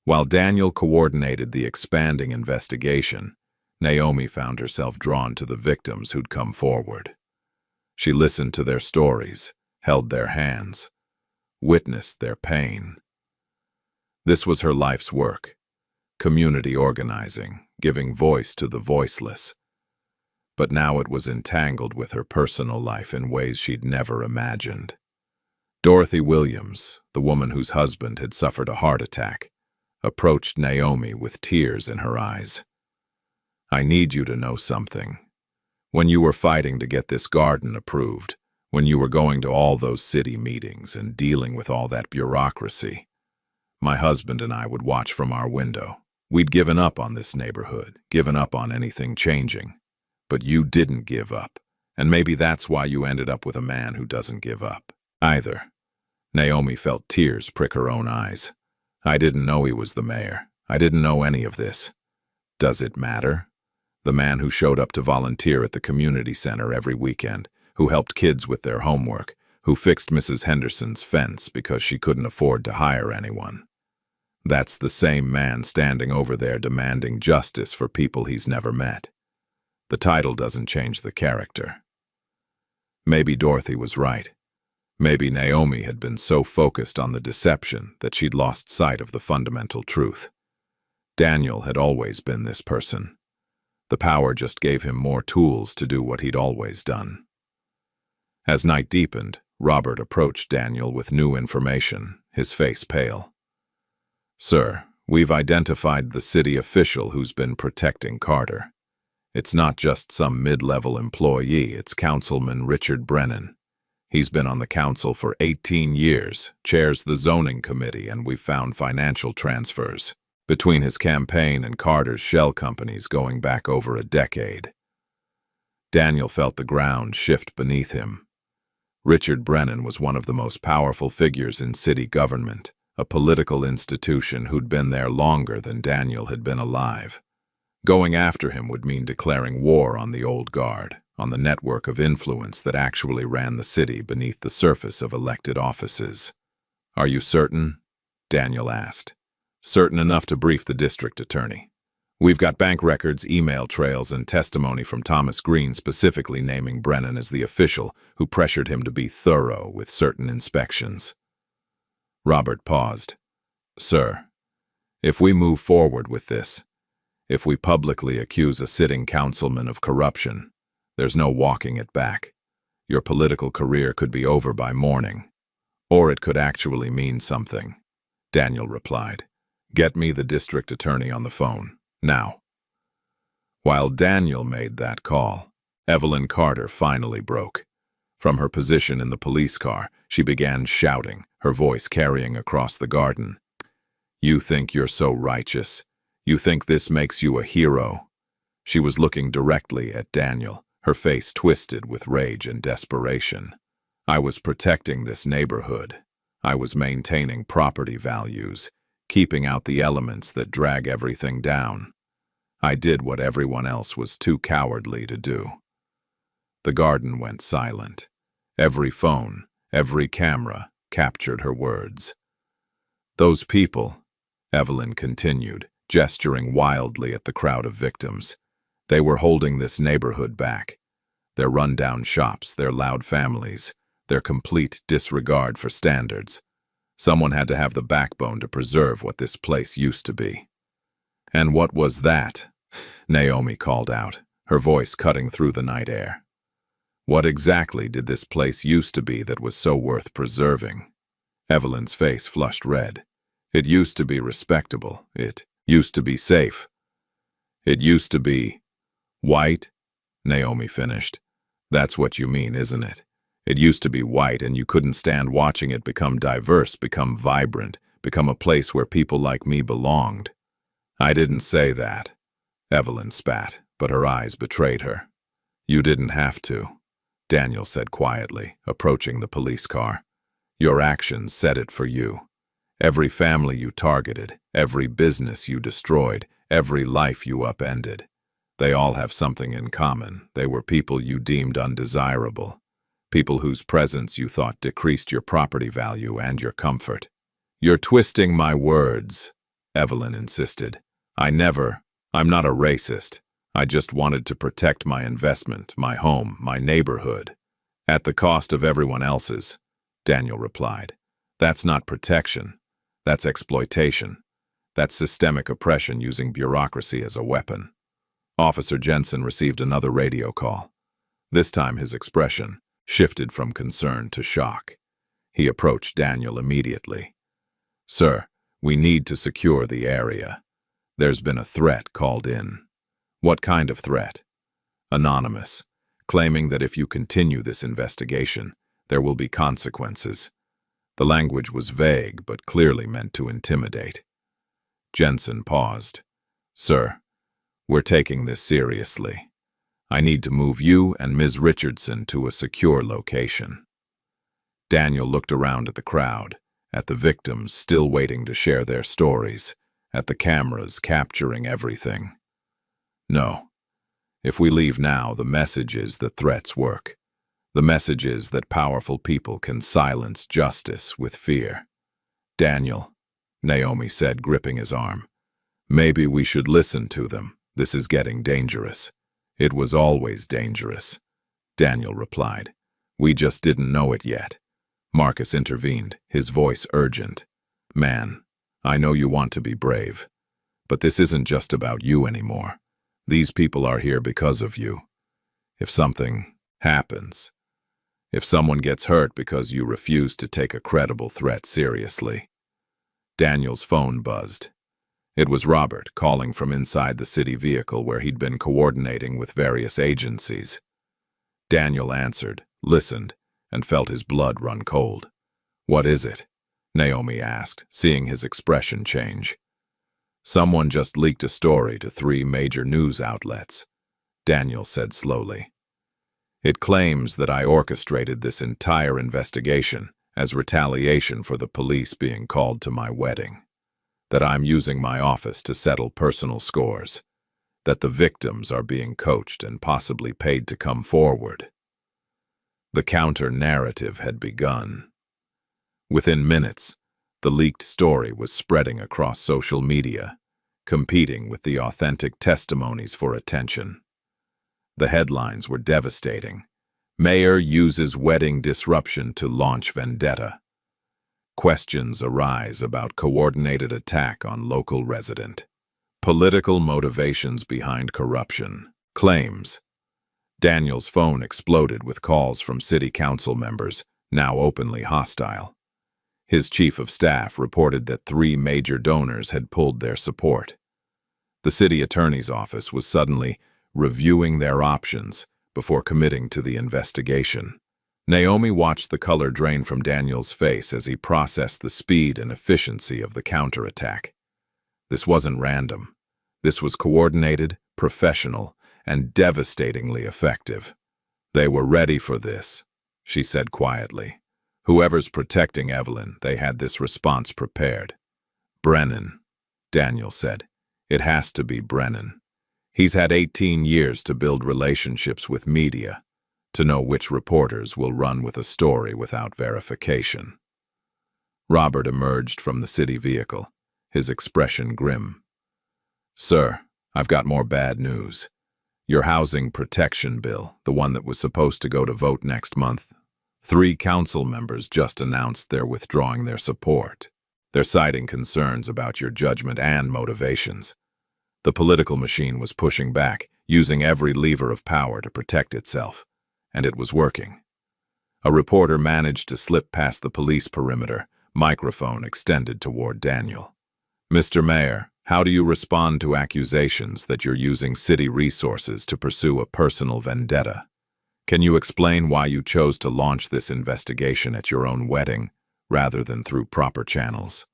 While Daniel coordinated the expanding investigation, Naomi found herself drawn to the victims who'd come forward. She listened to their stories, held their hands, witnessed their pain. This was her life's work, community organizing, giving voice to the voiceless. But now it was entangled with her personal life in ways she'd never imagined. Dorothy Williams, the woman whose husband had suffered a heart attack, approached Naomi with tears in her eyes. "I need you to know something. When you were fighting to get this garden approved, when you were going to all those city meetings and dealing with all that bureaucracy, my husband and I would watch from our window. We'd given up on this neighborhood, given up on anything changing. But you didn't give up, and maybe that's why you ended up with a man who doesn't give up either." Naomi felt tears prick her own eyes. "I didn't know he was the mayor. I didn't know any of this. Does it matter? The man who showed up to volunteer at the community center every weekend, who helped kids with their homework, who fixed Mrs. Henderson's fence because she couldn't afford to hire anyone. That's the same man standing over there demanding justice for people he's never met. The title doesn't change the character." Maybe Dorothy was right. Maybe Naomi had been so focused on the deception that she'd lost sight of the fundamental truth. Daniel had always been this person. The power just gave him more tools to do what he'd always done. As night deepened, Robert approached Daniel with new information, his face pale. "Sir, we've identified the city official who's been protecting Carter. It's not just some mid-level employee, it's Councilman Richard Brennan. He's been on the council for 18 years, chairs the zoning committee, and we've found financial transfers between his campaign and Carter's shell companies going back over a decade." Daniel felt the ground shift beneath him. Richard Brennan was one of the most powerful figures in city government, a political institution who'd been there longer than Daniel had been alive. Going after him would mean declaring war on the old guard, on the network of influence that actually ran the city beneath the surface of elected offices. "Are you certain?" Daniel asked. "Certain enough to brief the district attorney. We've got bank records, email trails, and testimony from Thomas Green specifically naming Brennan as the official who pressured him to be thorough with certain inspections. Robert paused. Sir, if we move forward with this, if we publicly accuse a sitting councilman of corruption, there's no walking it back. Your political career could be over by morning. Or it could actually mean something. Daniel replied. Get me the district attorney on the phone, now. While Daniel made that call, Evelyn Carter finally broke. From her position in the police car, she began shouting, her voice carrying across the garden. You think you're so righteous. You think this makes you a hero. She was looking directly at Daniel, her face twisted with rage and desperation. I was protecting this neighborhood. I was maintaining property values, keeping out the elements that drag everything down. I did what everyone else was too cowardly to do. The garden went silent. Every phone, every camera captured her words. Those people, Evelyn continued, gesturing wildly at the crowd of victims. They were holding this neighborhood back. Their rundown shops, their loud families, their complete disregard for standards. Someone had to have the backbone to preserve what this place used to be. And what was that? Naomi called out, her voice cutting through the night air. What exactly did this place used to be that was so worth preserving? Evelyn's face flushed red. It used to be respectable. It used to be safe. It used to be white, Naomi finished. That's what you mean, isn't it? It used to be white and you couldn't stand watching it become diverse, become vibrant, become a place where people like me belonged. I didn't say that. Evelyn spat, but her eyes betrayed her. You didn't have to, Daniel said quietly, approaching the police car. Your actions said it for you. Every family you targeted, every business you destroyed, every life you upended. They all have something in common. They were people you deemed undesirable. People whose presence you thought decreased your property value and your comfort. You're twisting my words, Evelyn insisted. I'm not a racist. I just wanted to protect my investment, my home, my neighborhood. At the cost of everyone else's, Daniel replied. That's not protection. That's exploitation. That's systemic oppression using bureaucracy as a weapon. Officer Jensen received another radio call. This time his expression shifted from concern to shock. He approached Daniel immediately. Sir, we need to secure the area. There's been a threat called in. What kind of threat? Anonymous, claiming that if you continue this investigation, there will be consequences. The language was vague but clearly meant to intimidate. Jensen paused. Sir, we're taking this seriously. I need to move you and Ms. Richardson to a secure location. Daniel looked around at the crowd, at the victims still waiting to share their stories, at the cameras capturing everything. No. If we leave now, the message is that threats work. The message is that powerful people can silence justice with fear. Daniel, Naomi said, gripping his arm. Maybe we should listen to them. This is getting dangerous. It was always dangerous, Daniel replied. We just didn't know it yet. Marcus intervened, his voice urgent. Man, I know you want to be brave, but this isn't just about you anymore. These people are here because of you. If something happens, if someone gets hurt because you refuse to take a credible threat seriously. Daniel's phone buzzed. It was Robert calling from inside the city vehicle where he'd been coordinating with various agencies. Daniel answered, listened, and felt his blood run cold. What is it? Naomi asked, seeing his expression change. Someone just leaked a story to 3 major news outlets, Daniel said slowly. It claims that I orchestrated this entire investigation as retaliation for the police being called to my wedding. That I'm using my office to settle personal scores, that the victims are being coached and possibly paid to come forward. The counter-narrative had begun. Within minutes, the leaked story was spreading across social media, competing with the authentic testimonies for attention. The headlines were devastating. Mayor uses wedding disruption to launch vendetta. Questions arise about coordinated attack on local resident. Political motivations behind corruption. Claims. Daniel's phone exploded with calls from city council members, now openly hostile. His chief of staff reported that 3 major donors had pulled their support. The city attorney's office was suddenly reviewing their options before committing to the investigation. Naomi watched the color drain from Daniel's face as he processed the speed and efficiency of the counterattack. This wasn't random. This was coordinated, professional, and devastatingly effective. They were ready for this, she said quietly. Whoever's protecting Evelyn, they had this response prepared. Brennan, Daniel said. It has to be Brennan. He's had 18 years to build relationships with media, to know which reporters will run with a story without verification. Robert emerged from the city vehicle, his expression grim. Sir, I've got more bad news. Your housing protection bill, the one that was supposed to go to vote next month, 3 council members just announced they're withdrawing their support. They're citing concerns about your judgment and motivations. The political machine was pushing back, using every lever of power to protect itself, and it was working. A reporter managed to slip past the police perimeter, microphone extended toward Daniel. Mr. Mayor, how do you respond to accusations that you're using city resources to pursue a personal vendetta? Can you explain why you chose to launch this investigation at your own wedding, rather than through proper channels?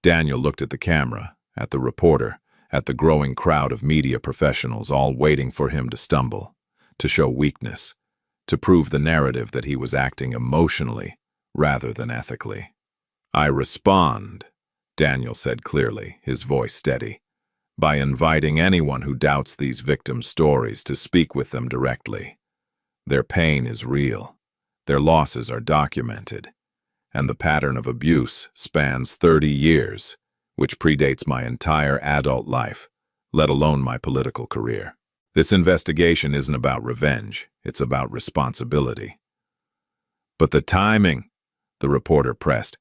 Daniel looked at the camera, at the reporter, at the growing crowd of media professionals all waiting for him to stumble, to show weakness, to prove the narrative that he was acting emotionally rather than ethically. I respond, Daniel said clearly, his voice steady, by inviting anyone who doubts these victims' stories to speak with them directly. Their pain is real, their losses are documented, and the pattern of abuse spans 30 years, which predates my entire adult life, let alone my political career. This investigation isn't about revenge, it's about responsibility. But the timing, the reporter pressed,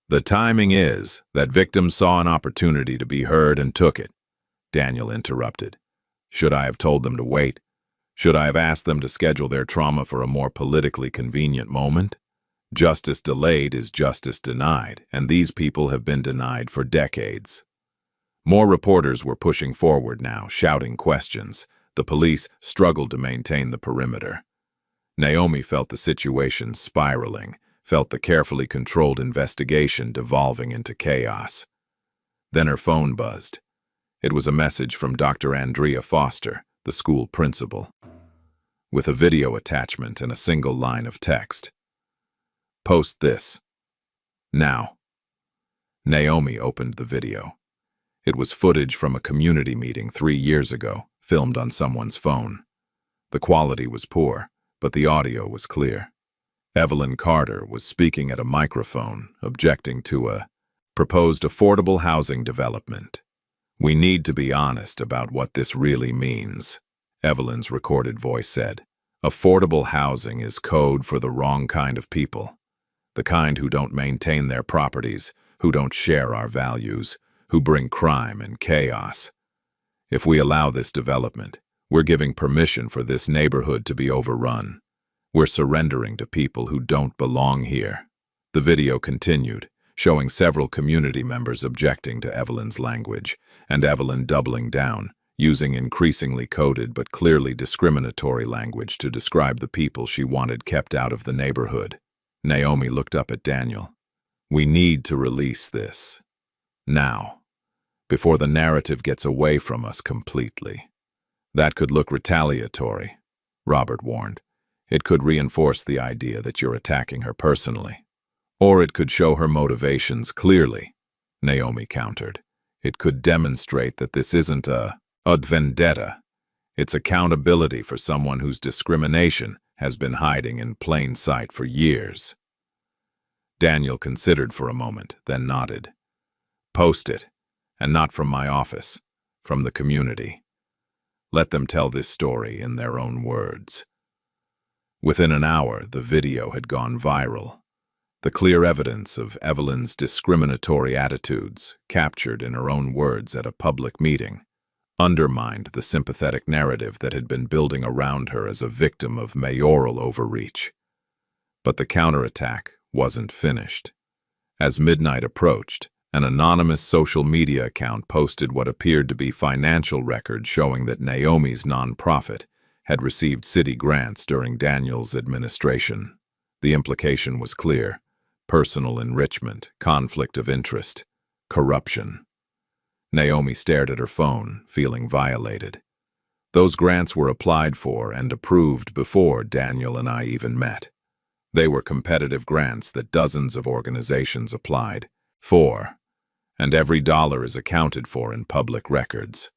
the timing is that victims saw an opportunity to be heard and took it. Daniel interrupted. Should I have told them to wait? Should I have asked them to schedule their trauma for a more politically convenient moment? Justice delayed is justice denied, and these people have been denied for decades. More reporters were pushing forward now, shouting questions. The police struggled to maintain the perimeter. Naomi felt the situation spiraling, felt the carefully controlled investigation devolving into chaos. Then her phone buzzed. It was a message from Dr. Andrea Foster, the school principal, with a video attachment and a single line of text. Post this. Now. Naomi opened the video. It was footage from a community meeting 3 years ago, filmed on someone's phone. The quality was poor, but the audio was clear. Evelyn Carter was speaking at a microphone, objecting to a proposed affordable housing development. We need to be honest about what this really means, Evelyn's recorded voice said. Affordable housing is code for the wrong kind of people. The kind who don't maintain their properties, who don't share our values, who bring crime and chaos. If we allow this development, we're giving permission for this neighborhood to be overrun. We're surrendering to people who don't belong here. The video continued, showing several community members objecting to Evelyn's language, and Evelyn doubling down, using increasingly coded but clearly discriminatory language to describe the people she wanted kept out of the neighborhood. Naomi looked up at Daniel. We need to release this. Now. Before the narrative gets away from us completely. That could look retaliatory, Robert warned. It could reinforce the idea that you're attacking her personally. Or it could show her motivations clearly, Naomi countered. It could demonstrate that this isn't a vendetta. It's accountability for someone whose discrimination has been hiding in plain sight for years. Daniel considered for a moment, then nodded. Post it, and not from my office. from the community. Let them tell this story in their own words. Within an hour, the video had gone viral. The clear evidence of Evelyn's discriminatory attitudes, captured in her own words at a public meeting, undermined the sympathetic narrative that had been building around her as a victim of mayoral overreach. But the counterattack wasn't finished. As midnight approached, an anonymous social media account posted what appeared to be financial records showing that Naomi's nonprofit had received city grants during Daniel's administration. The implication was clear: personal enrichment, conflict of interest, corruption. Naomi stared at her phone, feeling violated. Those grants were applied for and approved before Daniel and I even met. They were competitive grants that dozens of organizations applied for, and every dollar is accounted for in public records.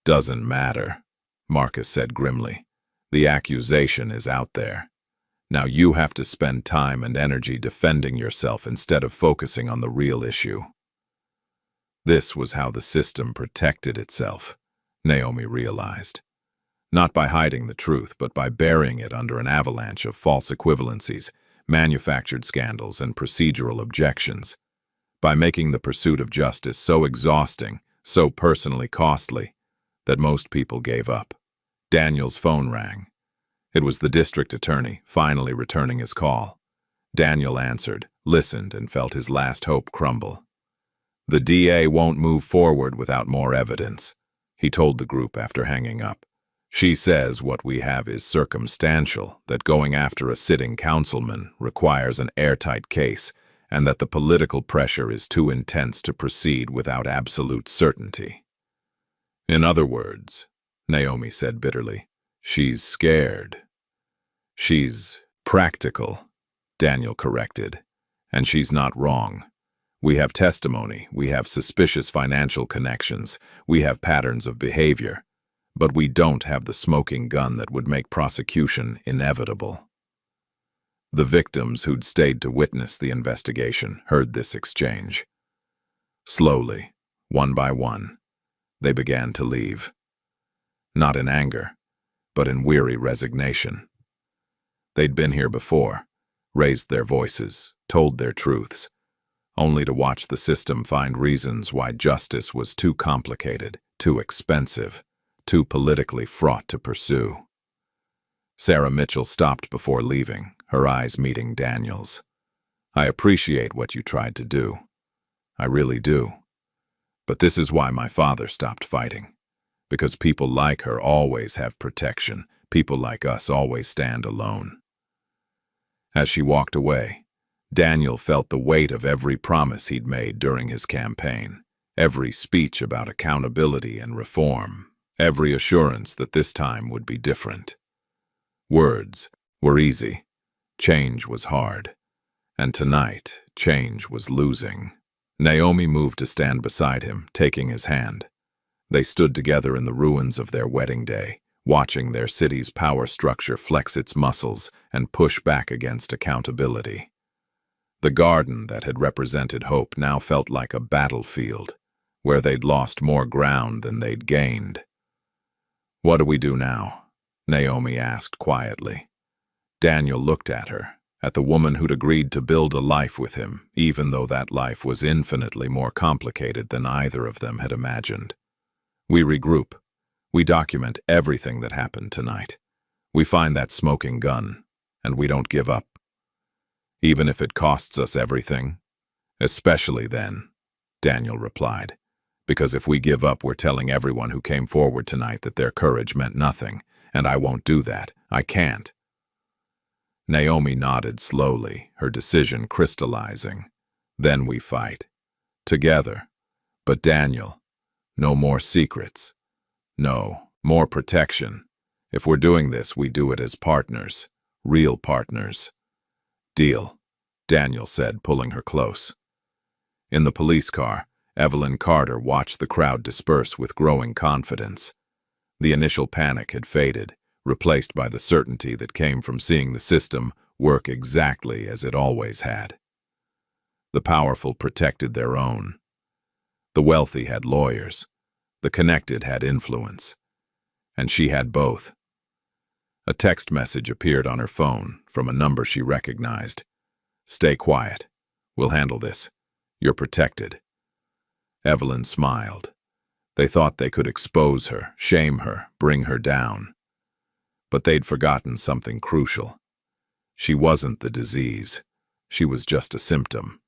Doesn't matter, Marcus said grimly. The accusation is out there. Now you have to spend time and energy defending yourself instead of focusing on the real issue. This was how the system protected itself, Naomi realized. Not by hiding the truth, but by burying it under an avalanche of false equivalencies, manufactured scandals, and procedural objections. By making the pursuit of justice so exhausting, so personally costly, that most people gave up. Daniel's phone rang. It was the district attorney, finally returning his call. Daniel answered, listened, and felt his last hope crumble. The DA won't move forward without more evidence, he told the group after hanging up. She says what we have is circumstantial, that going after a sitting councilman requires an airtight case, and that the political pressure is too intense to proceed without absolute certainty. In other words, Naomi said bitterly, she's scared. She's practical, Daniel corrected, and she's not wrong. We have testimony, we have suspicious financial connections, we have patterns of behavior, but we don't have the smoking gun that would make prosecution inevitable. The victims who'd stayed to witness the investigation heard this exchange. Slowly, one by one, they began to leave. Not in anger, but in weary resignation. They'd been here before, raised their voices, told their truths, only to watch the system find reasons why justice was too complicated, too expensive, too politically fraught to pursue. Sarah Mitchell stopped before leaving, her eyes meeting Daniel's. I appreciate what you tried to do. I really do. But this is why my father stopped fighting. Because people like her always have protection. People like us always stand alone. As she walked away, Daniel felt the weight of every promise he'd made during his campaign, every speech about accountability and reform, every assurance that this time would be different. Words were easy, change was hard, and tonight, change was losing. Naomi moved to stand beside him, taking his hand. They stood together in the ruins of their wedding day, watching their city's power structure flex its muscles and push back against accountability. The garden that had represented hope now felt like a battlefield, where they'd lost more ground than they'd gained. What do we do now? Naomi asked quietly. Daniel looked at her, at the woman who'd agreed to build a life with him, even though that life was infinitely more complicated than either of them had imagined. We regroup. We document everything that happened tonight. We find that smoking gun, and we don't give up. Even if it costs us everything. Especially then, Daniel replied. Because if we give up, we're telling everyone who came forward tonight that their courage meant nothing, and I won't do that. I can't. Naomi nodded slowly, her decision crystallizing. Then we fight. Together. But Daniel, no more secrets. No, more protection. If we're doing this, we do it as partners. Real partners. Deal, Daniel said, pulling her close. In the police car, Evelyn Carter watched the crowd disperse with growing confidence. The initial panic had faded, replaced by the certainty that came from seeing the system work exactly as it always had. The powerful protected their own. The wealthy had lawyers. The connected had influence, and she had both. A text message appeared on her phone from a number she recognized. "Stay quiet. We'll handle this. You're protected." Evelyn smiled. They thought they could expose her, shame her, bring her down. But they'd forgotten something crucial. She wasn't the disease. She was just a symptom.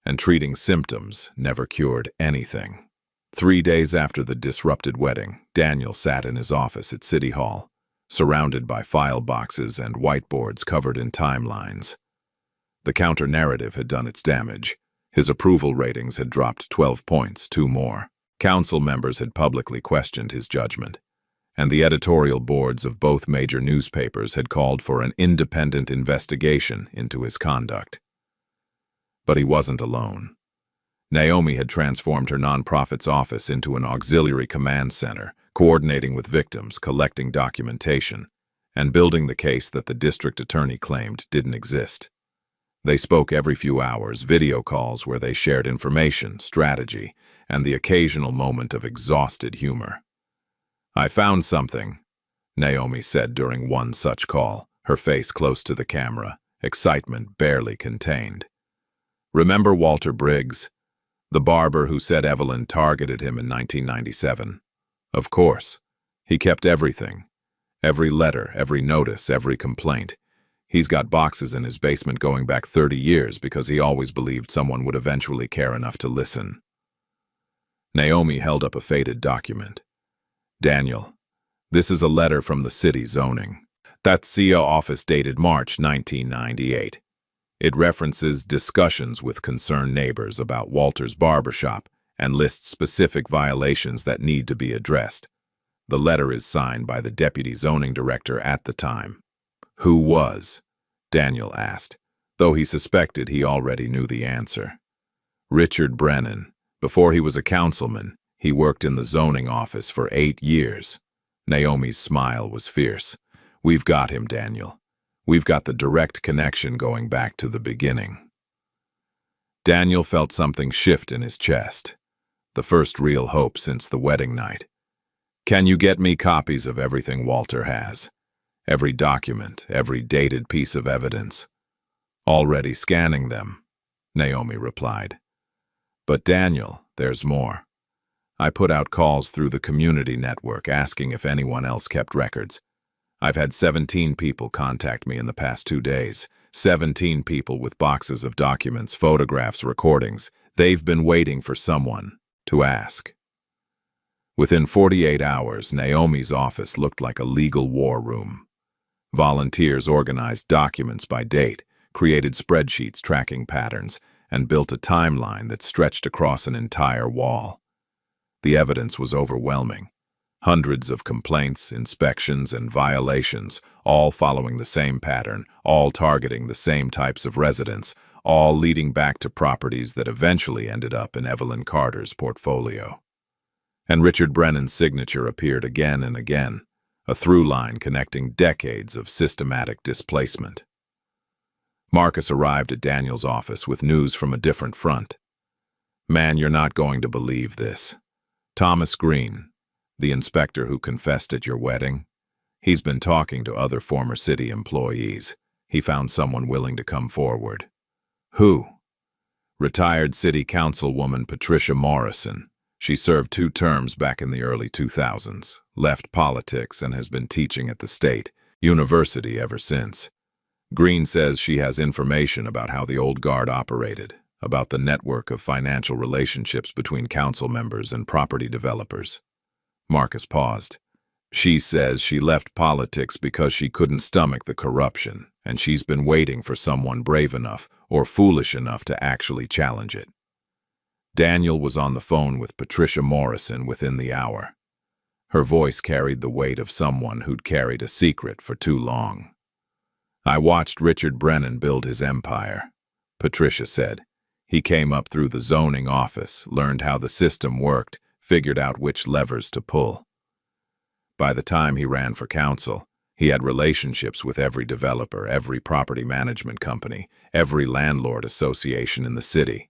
And treating symptoms never cured anything. 3 days after the disrupted wedding, Daniel sat in his office at City Hall, surrounded by file boxes and whiteboards covered in timelines. The counter-narrative had done its damage. His approval ratings had dropped 12 points, 2 more. Council members had publicly questioned his judgment, and the editorial boards of both major newspapers had called for an independent investigation into his conduct. But he wasn't alone. Naomi had transformed her nonprofit's office into an auxiliary command center, coordinating with victims, collecting documentation, and building the case that the district attorney claimed didn't exist. They spoke every few hours, video calls where they shared information, strategy, and the occasional moment of exhausted humor. "I found something," Naomi said during one such call, her face close to the camera, excitement barely contained. "Remember Walter Briggs, the barber who said Evelyn targeted him in 1997? Of course. He kept everything. Every letter, every notice, every complaint. He's got boxes in his basement going back 30 years because he always believed someone would eventually care enough to listen." Naomi held up a faded document. "Daniel, this is a letter from the city zoning. That's CO office dated March 1998. It references discussions with concerned neighbors about Walter's barbershop and lists specific violations that need to be addressed. The letter is signed by the deputy zoning director at the time." "Who was?" Daniel asked, though he suspected he already knew the answer. "Richard Brennan. Before he was a councilman, he worked in the zoning office for 8 years. Naomi's smile was fierce. "We've got him, Daniel. We've got the direct connection going back to the beginning." Daniel felt something shift in his chest. The first real hope since the wedding night. "Can you get me copies of everything Walter has? Every document, every dated piece of evidence?" "Already scanning them," Naomi replied. "But Daniel, there's more. I put out calls through the community network asking if anyone else kept records. I've had 17 people contact me in the past 2 days. 17 people with boxes of documents, photographs, recordings. They've been waiting for someone to ask." Within 48 hours, Naomi's office looked like a legal war room. Volunteers organized documents by date, created spreadsheets tracking patterns, and built a timeline that stretched across an entire wall. The evidence was overwhelming. Hundreds of complaints, inspections, and violations, all following the same pattern, all targeting the same types of residents, all leading back to properties that eventually ended up in Evelyn Carter's portfolio. And Richard Brennan's signature appeared again and again, a through line connecting decades of systematic displacement. Marcus arrived at Daniel's office with news from a different front. "Man, you're not going to believe this. Thomas Green, the inspector who confessed at your wedding, he's been talking to other former city employees. He found someone willing to come forward." "Who?" "Retired city councilwoman Patricia Morrison. She served 2 terms back in the early 2000s, left politics, and has been teaching at the state university ever since. Green says she has information about how the old guard operated, about the network of financial relationships between council members and property developers." Marcus paused. "She says she left politics because she couldn't stomach the corruption, and she's been waiting for someone brave enough or foolish enough to actually challenge it." Daniel was on the phone with Patricia Morrison within the hour. Her voice carried the weight of someone who'd carried a secret for too long. "I watched Richard Brennan build his empire," Patricia said. "He came up through the zoning office, learned how the system worked, figured out which levers to pull. By the time he ran for council, he had relationships with every developer, every property management company, every landlord association in the city.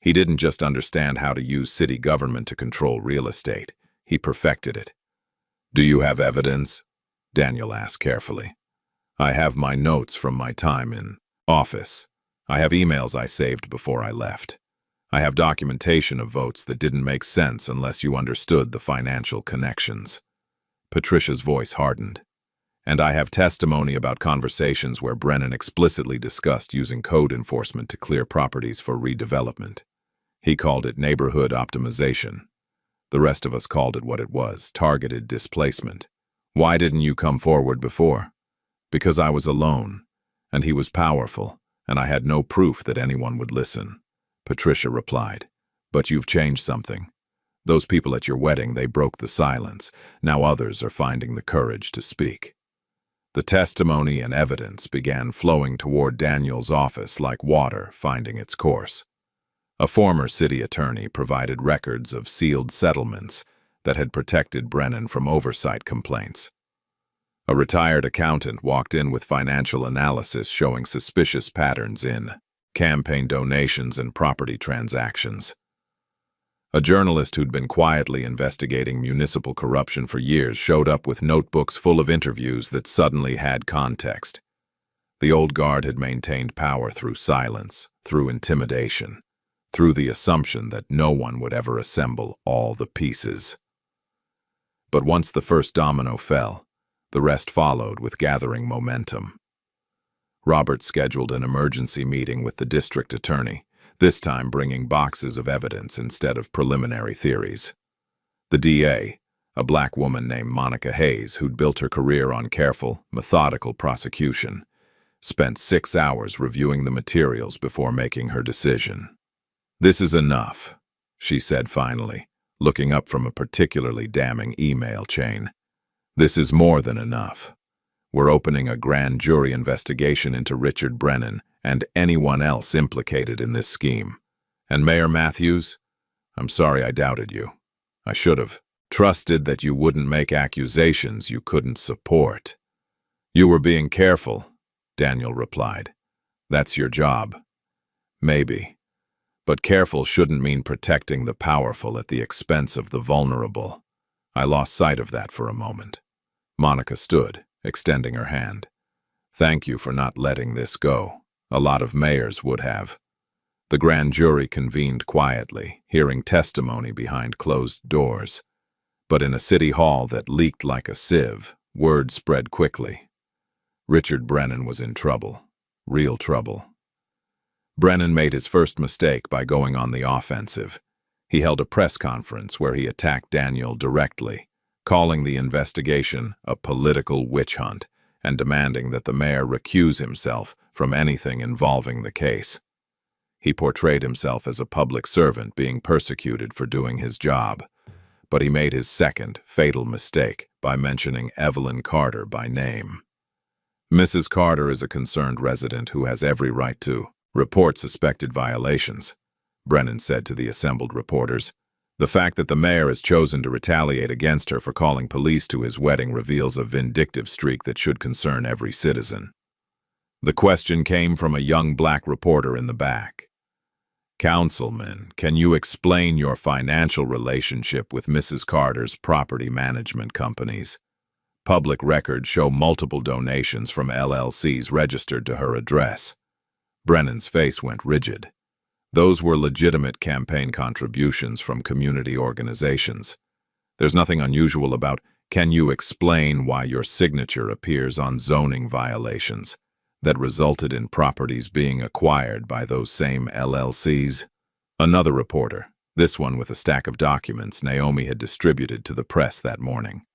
He didn't just understand how to use city government to control real estate. He perfected it. "Do you have evidence?" Daniel asked carefully. "I have my notes from my time in office. I have emails I saved before I left. I have documentation of votes that didn't make sense unless you understood the financial connections." Patricia's voice hardened. "And I have testimony about conversations where Brennan explicitly discussed using code enforcement to clear properties for redevelopment. He called it neighborhood optimization. The rest of us called it what it was, targeted displacement. Why didn't you come forward before?" "Because I was alone, and he was powerful, and I had no proof that anyone would listen," Patricia replied. "But you've changed something. Those people at your wedding, they broke the silence. Now others are finding the courage to speak." The testimony and evidence began flowing toward Daniel's office like water finding its course. A former city attorney provided records of sealed settlements that had protected Brennan from oversight complaints. A retired accountant walked in with financial analysis showing suspicious patterns in campaign donations and property transactions. A journalist who'd been quietly investigating municipal corruption for years showed up with notebooks full of interviews that suddenly had context. The old guard had maintained power through silence, through intimidation, through the assumption that no one would ever assemble all the pieces. But once the first domino fell, the rest followed with gathering momentum. Robert scheduled an emergency meeting with the district attorney, this time bringing boxes of evidence instead of preliminary theories. The DA, a black woman named Monica Hayes, who'd built her career on careful, methodical prosecution, spent 6 hours reviewing the materials before making her decision. "This is enough," she said finally, looking up from a particularly damning email chain. "This is more than enough. We're opening a grand jury investigation into Richard Brennan and anyone else implicated in this scheme. And Mayor Matthews, I'm sorry I doubted you. I should have trusted that you wouldn't make accusations you couldn't support." "You were being careful," Daniel replied. "That's your job." "Maybe. But careful shouldn't mean protecting the powerful at the expense of the vulnerable." I lost sight of that for a moment. Monica stood, extending her hand. "Thank you for not letting this go. A lot of mayors would have." The grand jury convened quietly, hearing testimony behind closed doors. But in a city hall that leaked like a sieve, word spread quickly. Richard Brennan was in trouble. Real trouble. Brennan made his first mistake by going on the offensive. He held a press conference where he attacked Daniel directly, calling the investigation a political witch hunt and demanding that the mayor recuse himself from anything involving the case. He portrayed himself as a public servant being persecuted for doing his job, but he made his second, fatal mistake by mentioning Evelyn Carter by name. "Mrs. Carter is a concerned resident who has every right to report suspected violations," Brennan said to the assembled reporters. "The fact that the mayor has chosen to retaliate against her for calling police to his wedding reveals a vindictive streak that should concern every citizen." The question came from a young black reporter in the back. "Councilman, can you explain your financial relationship with Mrs. Carter's property management companies? Public records show multiple donations from LLCs registered to her address." Brennan's face went rigid. Those were legitimate campaign contributions from community organizations. There's nothing unusual about, "Can you explain why your signature appears on zoning violations that resulted in properties being acquired by those same LLCs?" Another reporter, this one with a stack of documents Naomi had distributed to the press that morning.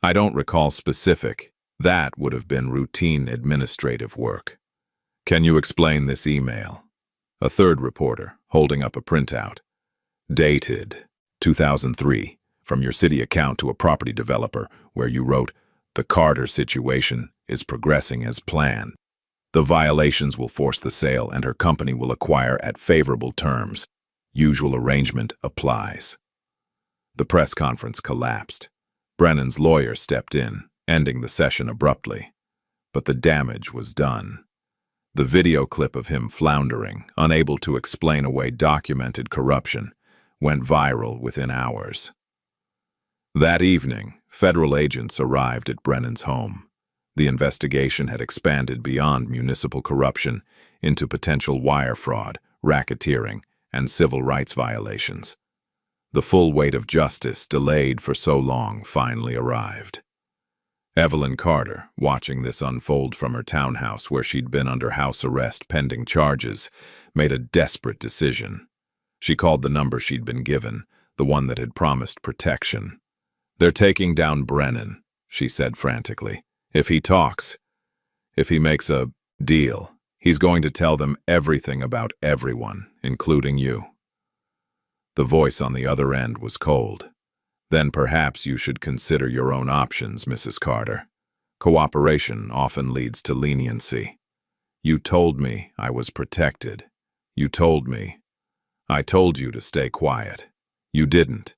"I don't recall specific. That would have been routine administrative work." "Can you explain this email?" A third reporter, holding up a printout. "Dated 2003, from your city account to a property developer, where you wrote, 'The Carter situation is progressing as planned. The violations will force the sale and her company will acquire at favorable terms. Usual arrangement applies.'" The press conference collapsed. Brennan's lawyer stepped in, ending the session abruptly. But the damage was done. The video clip of him floundering, unable to explain away documented corruption, went viral within hours. That evening, federal agents arrived at Brennan's home. The investigation had expanded beyond municipal corruption into potential wire fraud, racketeering, and civil rights violations. The full weight of justice, delayed for so long, finally arrived. Evelyn Carter, watching this unfold from her townhouse where she'd been under house arrest pending charges, made a desperate decision. She called the number she'd been given, the one that had promised protection. "They're taking down Brennan," she said frantically. "If he talks, if he makes a deal, he's going to tell them everything about everyone, including you." The voice on the other end was cold. "Then perhaps you should consider your own options, Mrs. Carter. Cooperation often leads to leniency. You told me I was protected. You told me. I told you to stay quiet. You didn't.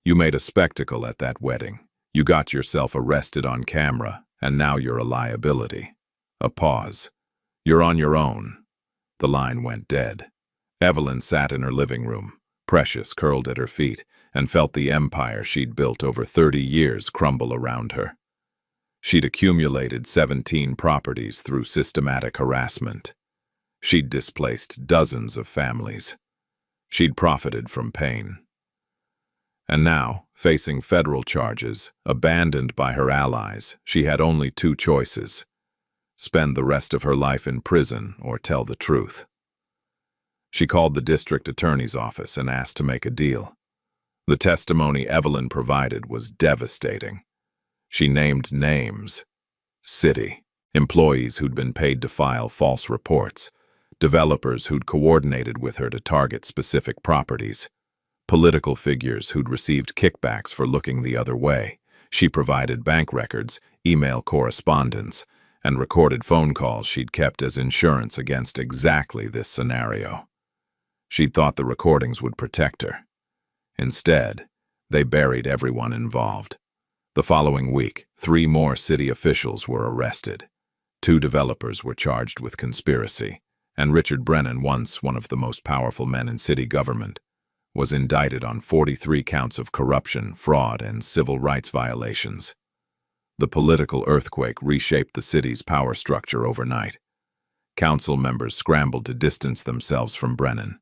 You made a spectacle at that wedding. You got yourself arrested on camera, and now you're a liability." A pause. "You're on your own." The line went dead. Evelyn sat in her living room, Precious curled at her feet, and felt the empire she'd built over 30 years crumble around her. She'd accumulated 17 properties through systematic harassment. She'd displaced dozens of families. She'd profited from pain. And now, facing federal charges, abandoned by her allies, she had only two choices: spend the rest of her life in prison or tell the truth. She called the district attorney's office and asked to make a deal. The testimony Evelyn provided was devastating. She named names: city, employees who'd been paid to file false reports, developers who'd coordinated with her to target specific properties, political figures who'd received kickbacks for looking the other way. She provided bank records, email correspondence, and recorded phone calls she'd kept as insurance against exactly this scenario. She'd thought the recordings would protect her. Instead, they buried everyone involved. The following week, 3 more city officials were arrested. 2 developers were charged with conspiracy, and Richard Brennan, once one of the most powerful men in city government, was indicted on 43 counts of corruption, fraud, and civil rights violations. The political earthquake reshaped the city's power structure overnight. Council members scrambled to distance themselves from Brennan.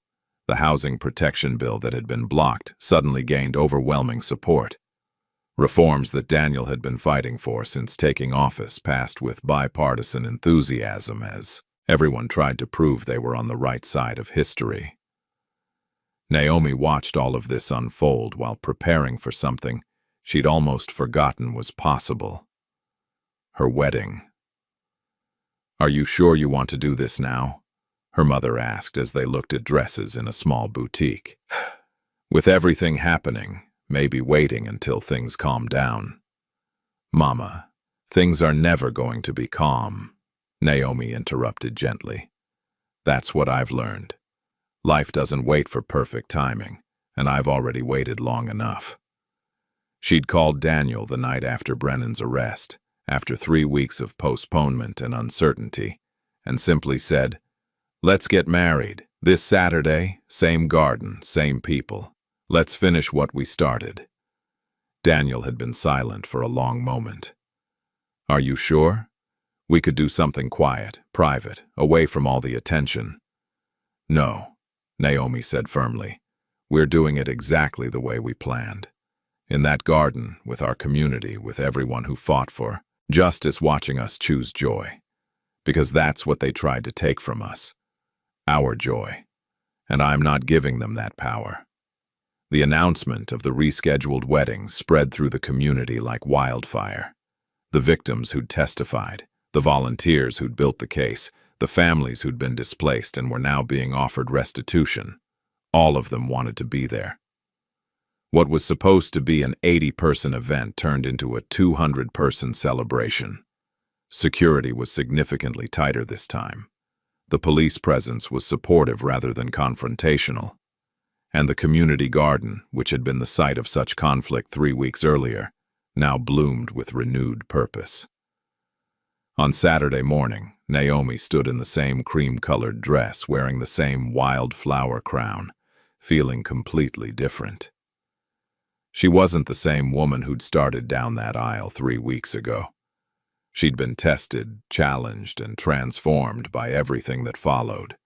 The housing protection bill that had been blocked suddenly gained overwhelming support. Reforms that Daniel had been fighting for since taking office passed with bipartisan enthusiasm as everyone tried to prove they were on the right side of history. Naomi watched all of this unfold while preparing for something she'd almost forgotten was possible: her wedding. "Are you sure you want to do this now?" her mother asked as they looked at dresses in a small boutique. "With everything happening, maybe waiting until things calm down." "Mama, things are never going to be calm," Naomi interrupted gently. "That's what I've learned. Life doesn't wait for perfect timing, and I've already waited long enough." She'd called Daniel the night after Brennan's arrest, after 3 weeks of postponement and uncertainty, and simply said, "Let's get married. This Saturday, same garden, same people. Let's finish what we started." Daniel had been silent for a long moment. "Are you sure? We could do something quiet, private, away from all the attention." "No," Naomi said firmly. "We're doing it exactly the way we planned. In that garden, with our community, with everyone who fought for justice watching us choose joy. Because that's what they tried to take from us. Our joy. And I'm not giving them that power." The announcement of the rescheduled wedding spread through the community like wildfire. The victims who'd testified, the volunteers who'd built the case, the families who'd been displaced and were now being offered restitution, all of them wanted to be there. What was supposed to be an 80-person event turned into a 200-person celebration. Security was significantly tighter this time. The police presence was supportive rather than confrontational. And the community garden, which had been the site of such conflict 3 weeks earlier, now bloomed with renewed purpose. On Saturday morning, Naomi stood in the same cream-colored dress, wearing the same wildflower crown, feeling completely different. She wasn't the same woman who'd started down that aisle 3 weeks ago. She'd been tested, challenged, and transformed by everything that followed.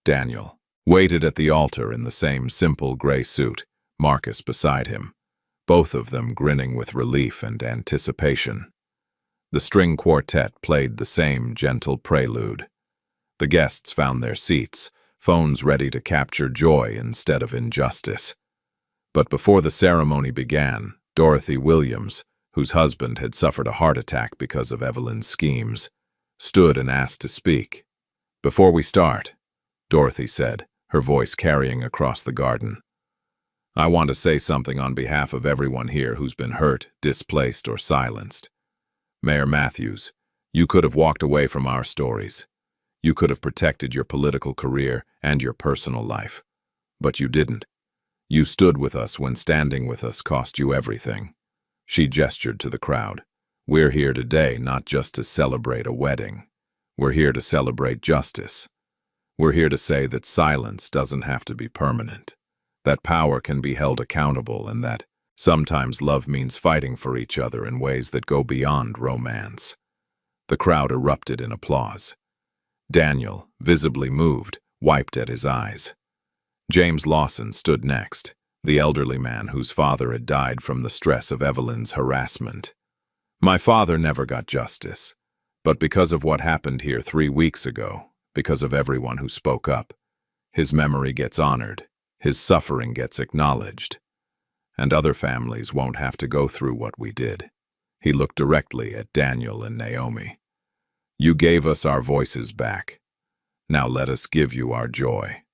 Daniel waited at the altar in the same simple gray suit, Marcus beside him, both of them grinning with relief and anticipation. The string quartet played the same gentle prelude. The guests found their seats, phones ready to capture joy instead of injustice. But before the ceremony began, Dorothy Williams, whose husband had suffered a heart attack because of Evelyn's schemes, stood and asked to speak. "Before we start," Dorothy said, her voice carrying across the garden, "I want to say something on behalf of everyone here who's been hurt, displaced, or silenced. Mayor Matthews, you could have walked away from our stories. You could have protected your political career and your personal life. But you didn't. You stood with us when standing with us cost you everything." She gestured to the crowd. "We're here today not just to celebrate a wedding. We're here to celebrate justice. We're here to say that silence doesn't have to be permanent, that power can be held accountable, and that sometimes love means fighting for each other in ways that go beyond romance." The crowd erupted in applause. Daniel, visibly moved, wiped at his eyes. James Lawson stood next, the elderly man whose father had died from the stress of Evelyn's harassment. "My father never got justice, but because of what happened here 3 weeks ago, because of everyone who spoke up, his memory gets honored, his suffering gets acknowledged, and other families won't have to go through what we did." He looked directly at Daniel and Naomi. "You gave us our voices back. Now let us give you our joy."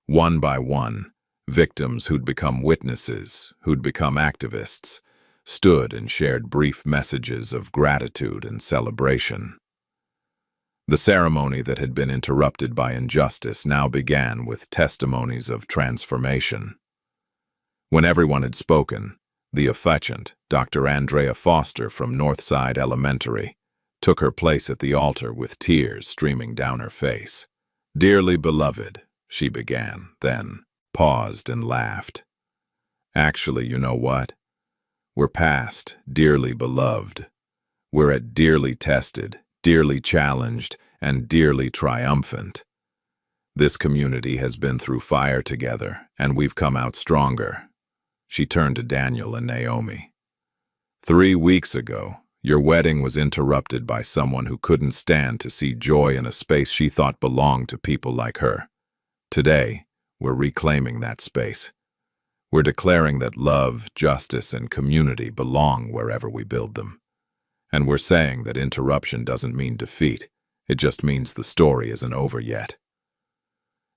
One by one, victims who'd become witnesses, who'd become activists, stood and shared brief messages of gratitude and celebration. The ceremony that had been interrupted by injustice now began with testimonies of transformation. When everyone had spoken, the efficient Dr. Andrea Foster from Northside Elementary took her place at the altar with tears streaming down her face. "Dearly beloved," she began, then paused and laughed. "Actually, you know what? We're past dearly beloved. We're at dearly tested, dearly challenged, and dearly triumphant. This community has been through fire together, and we've come out stronger." She turned to Daniel and Naomi. 3 weeks ago, your wedding was interrupted by someone who couldn't stand to see joy in a space she thought belonged to people like her. Today, we're reclaiming that space. We're declaring that love, justice, and community belong wherever we build them. And we're saying that interruption doesn't mean defeat. It just means the story isn't over yet.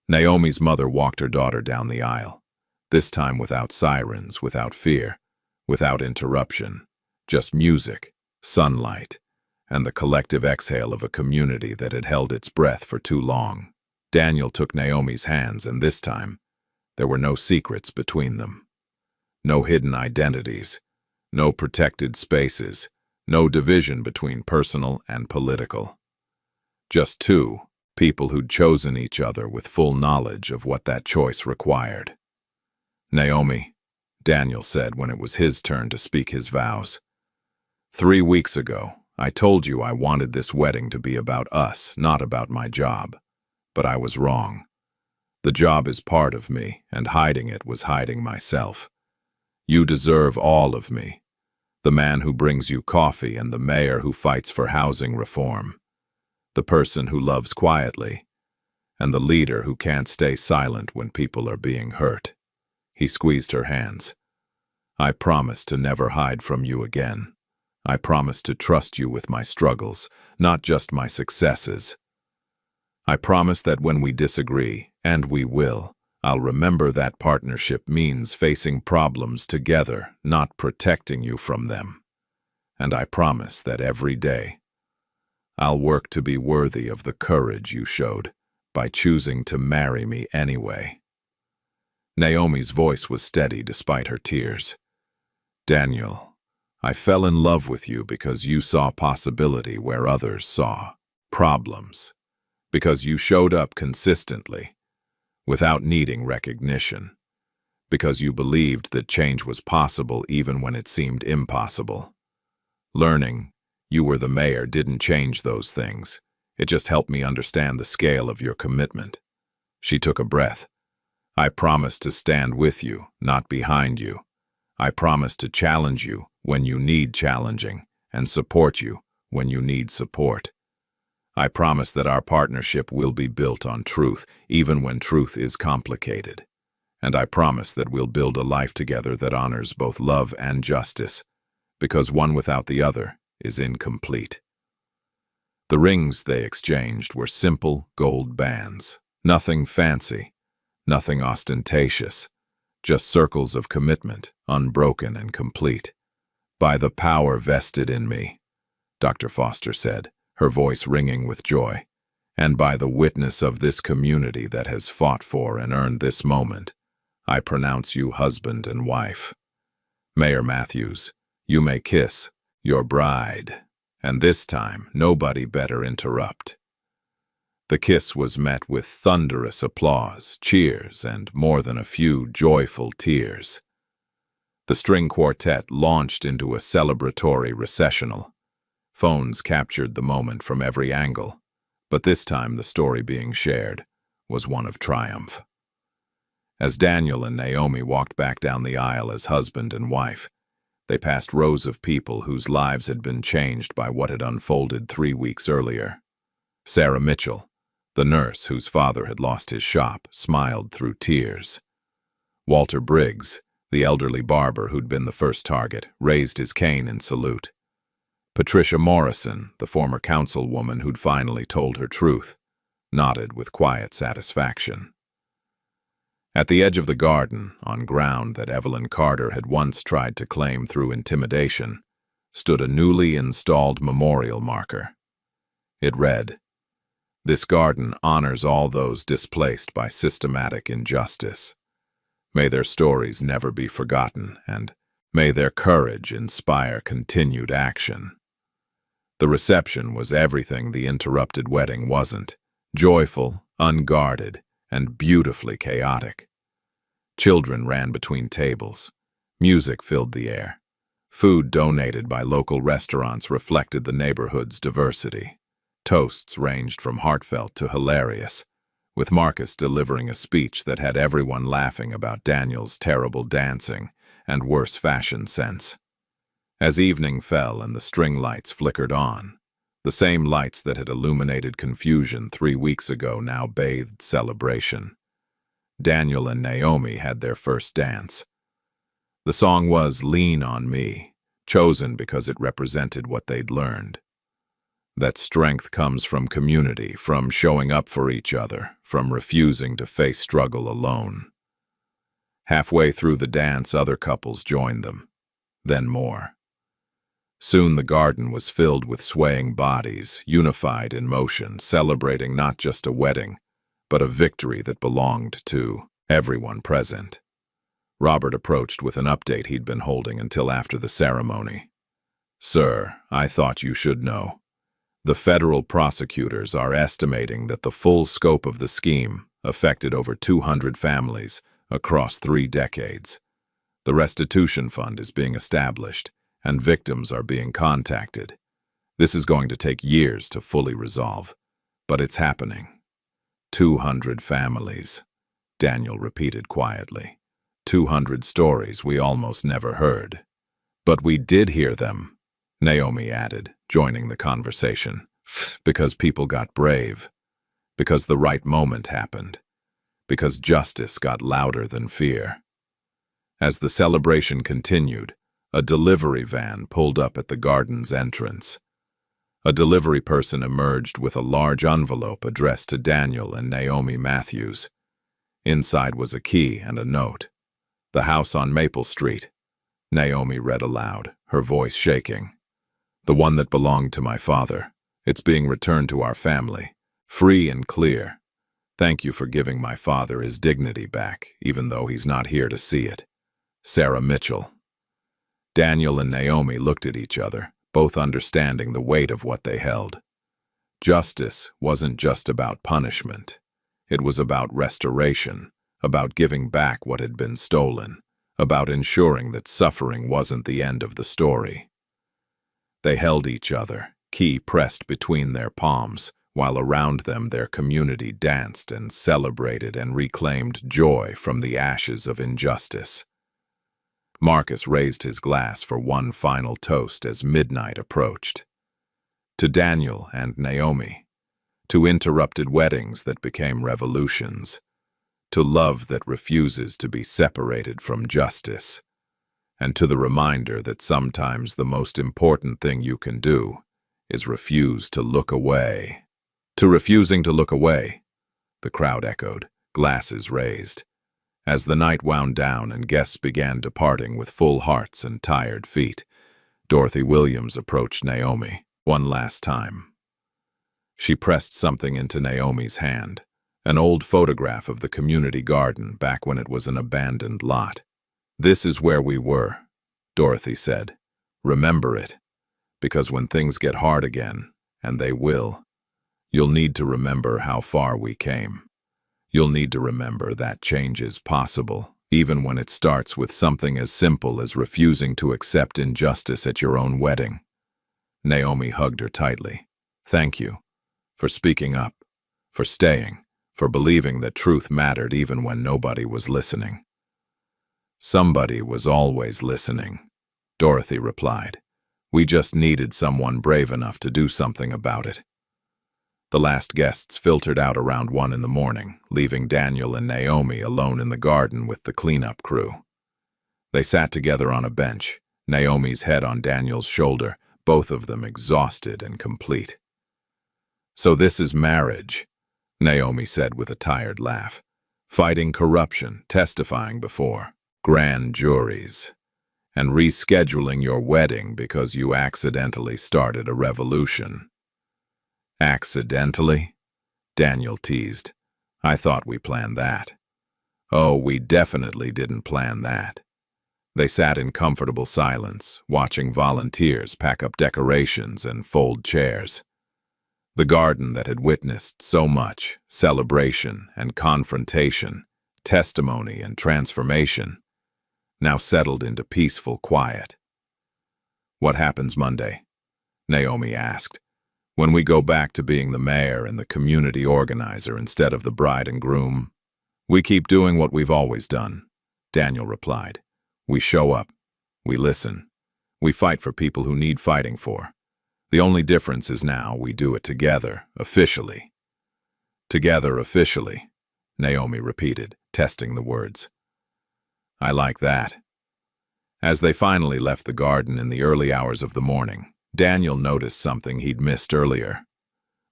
Naomi's mother walked her daughter down the aisle, this time without sirens, without fear, without interruption, just music, sunlight, and the collective exhale of a community that had held its breath for too long. Daniel took Naomi's hands, and this time, there were no secrets between them. No hidden identities, no protected spaces, no division between personal and political. Just two people who'd chosen each other with full knowledge of what that choice required. "Naomi," Daniel said when it was his turn to speak his vows, 3 weeks ago, I told you I wanted this wedding to be about us, not about my job. But I was wrong. The job is part of me, and hiding it was hiding myself. You deserve all of me. The man who brings you coffee and the mayor who fights for housing reform. The person who loves quietly, and the leader who can't stay silent when people are being hurt." He squeezed her hands. "I promise to never hide from you again. I promise to trust you with my struggles, not just my successes. I promise that when we disagree, and we will, I'll remember that partnership means facing problems together, not protecting you from them. And I promise that every day, I'll work to be worthy of the courage you showed by choosing to marry me anyway." Naomi's voice was steady despite her tears. "Daniel, I fell in love with you because you saw possibility where others saw problems, because you showed up consistently, without needing recognition, because you believed that change was possible even when it seemed impossible. Learning you were the mayor didn't change those things. It just helped me understand the scale of your commitment. She took a breath. I promise to stand with you, not behind you. I promise to challenge you when you need challenging, and support you when you need support. I promise that our partnership will be built on truth, even when truth is complicated. And I promise that we'll build a life together that honors both love and justice, because one without the other is incomplete. The rings they exchanged were simple gold bands, nothing fancy, nothing ostentatious, just circles of commitment, unbroken and complete. By the power vested in me, Dr. Foster said, her voice ringing with joy, and by the witness of this community that has fought for and earned this moment, I pronounce you husband and wife. Mayor Matthews, you may kiss your bride, and this time nobody better interrupt. The kiss was met with thunderous applause, cheers, and more than a few joyful tears. The string quartet launched into a celebratory recessional. Phones captured the moment from every angle, but this time the story being shared was one of triumph. As Daniel and Naomi walked back down the aisle as husband and wife, they passed rows of people whose lives had been changed by what had unfolded 3 weeks earlier. Sarah Mitchell, the nurse whose father had lost his shop, smiled through tears. Walter Briggs, the elderly barber who'd been the first target, raised his cane in salute. Patricia Morrison, the former councilwoman who'd finally told her truth, nodded with quiet satisfaction. At the edge of the garden, on ground that Evelyn Carter had once tried to claim through intimidation, stood a newly installed memorial marker. It read, "This garden honors all those displaced by systematic injustice. May their stories never be forgotten, and may their courage inspire continued action." The reception was everything the interrupted wedding wasn't: joyful, unguarded, and beautifully chaotic. Children ran between tables. Music filled the air. Food donated by local restaurants reflected the neighborhood's diversity. Toasts ranged from heartfelt to hilarious, with Marcus delivering a speech that had everyone laughing about Daniel's terrible dancing and worse fashion sense. As evening fell and the string lights flickered on, the same lights that had illuminated confusion 3 weeks ago now bathed celebration. Daniel and Naomi had their first dance. The song was "Lean on Me," chosen because it represented what they'd learned. That strength comes from community, from showing up for each other, from refusing to face struggle alone. Halfway through the dance, other couples joined them, then more. Soon the garden was filled with swaying bodies, unified in motion, celebrating not just a wedding, but a victory that belonged to everyone present. Robert approached with an update he'd been holding until after the ceremony. "Sir, I thought you should know. The federal prosecutors are estimating that the full scope of the scheme affected over 200 families across 3 decades. The restitution fund is being established, and victims are being contacted. This is going to take years to fully resolve, but it's happening." 200 families, Daniel repeated quietly. 200 stories we almost never heard. "But we did hear them," Naomi added, joining the conversation, "because people got brave, because the right moment happened, because justice got louder than fear." As the celebration continued, a delivery van pulled up at the garden's entrance. A delivery person emerged with a large envelope addressed to Daniel and Naomi Matthews. Inside was a key and a note. "The house on Maple Street," Naomi read aloud, her voice shaking. "The one that belonged to my father. It's being returned to our family, free and clear. Thank you for giving my father his dignity back, even though he's not here to see it. Sarah Mitchell." Daniel and Naomi looked at each other, both understanding the weight of what they held. Justice wasn't just about punishment. It was about restoration, about giving back what had been stolen, about ensuring that suffering wasn't the end of the story. They held each other, key pressed between their palms, while around them their community danced and celebrated and reclaimed joy from the ashes of injustice. Marcus raised his glass for one final toast as midnight approached. To Daniel and Naomi, to interrupted weddings that became revolutions, to love that refuses to be separated from justice, and to the reminder that sometimes the most important thing you can do is refuse to look away. To refusing to look away, the crowd echoed, glasses raised. As the night wound down and guests began departing with full hearts and tired feet, Dorothy Williams approached Naomi one last time. She pressed something into Naomi's hand, an old photograph of the community garden back when it was an abandoned lot. "This is where we were," Dorothy said. "Remember it, because when things get hard again, and they will, you'll need to remember how far we came. You'll need to remember that change is possible, even when it starts with something as simple as refusing to accept injustice at your own wedding." Naomi hugged her tightly. "Thank you for speaking up, for staying, for believing that truth mattered even when nobody was listening." "Somebody was always listening," Dorothy replied. "We just needed someone brave enough to do something about it." The last guests filtered out around 1 in the morning, leaving Daniel and Naomi alone in the garden with the cleanup crew. They sat together on a bench, Naomi's head on Daniel's shoulder, both of them exhausted and complete. "So this is marriage," Naomi said with a tired laugh. "Fighting corruption, testifying before grand juries, and rescheduling your wedding because you accidentally started a revolution." "Accidentally?" Daniel teased. "I thought we planned that." "Oh, we definitely didn't plan that." They sat in comfortable silence, watching volunteers pack up decorations and fold chairs. The garden that had witnessed so much celebration and confrontation, testimony and transformation, now settled into peaceful quiet. "What happens Monday?" Naomi asked. "When we go back to being the mayor and the community organizer instead of the bride and groom?" "We keep doing what we've always done," Daniel replied. "We show up, we listen, we fight for people who need fighting for. The only difference is now we do it together, officially." "Together, officially," Naomi repeated, testing the words. "I like that." As they finally left the garden in the early hours of the morning, Daniel noticed something he'd missed earlier.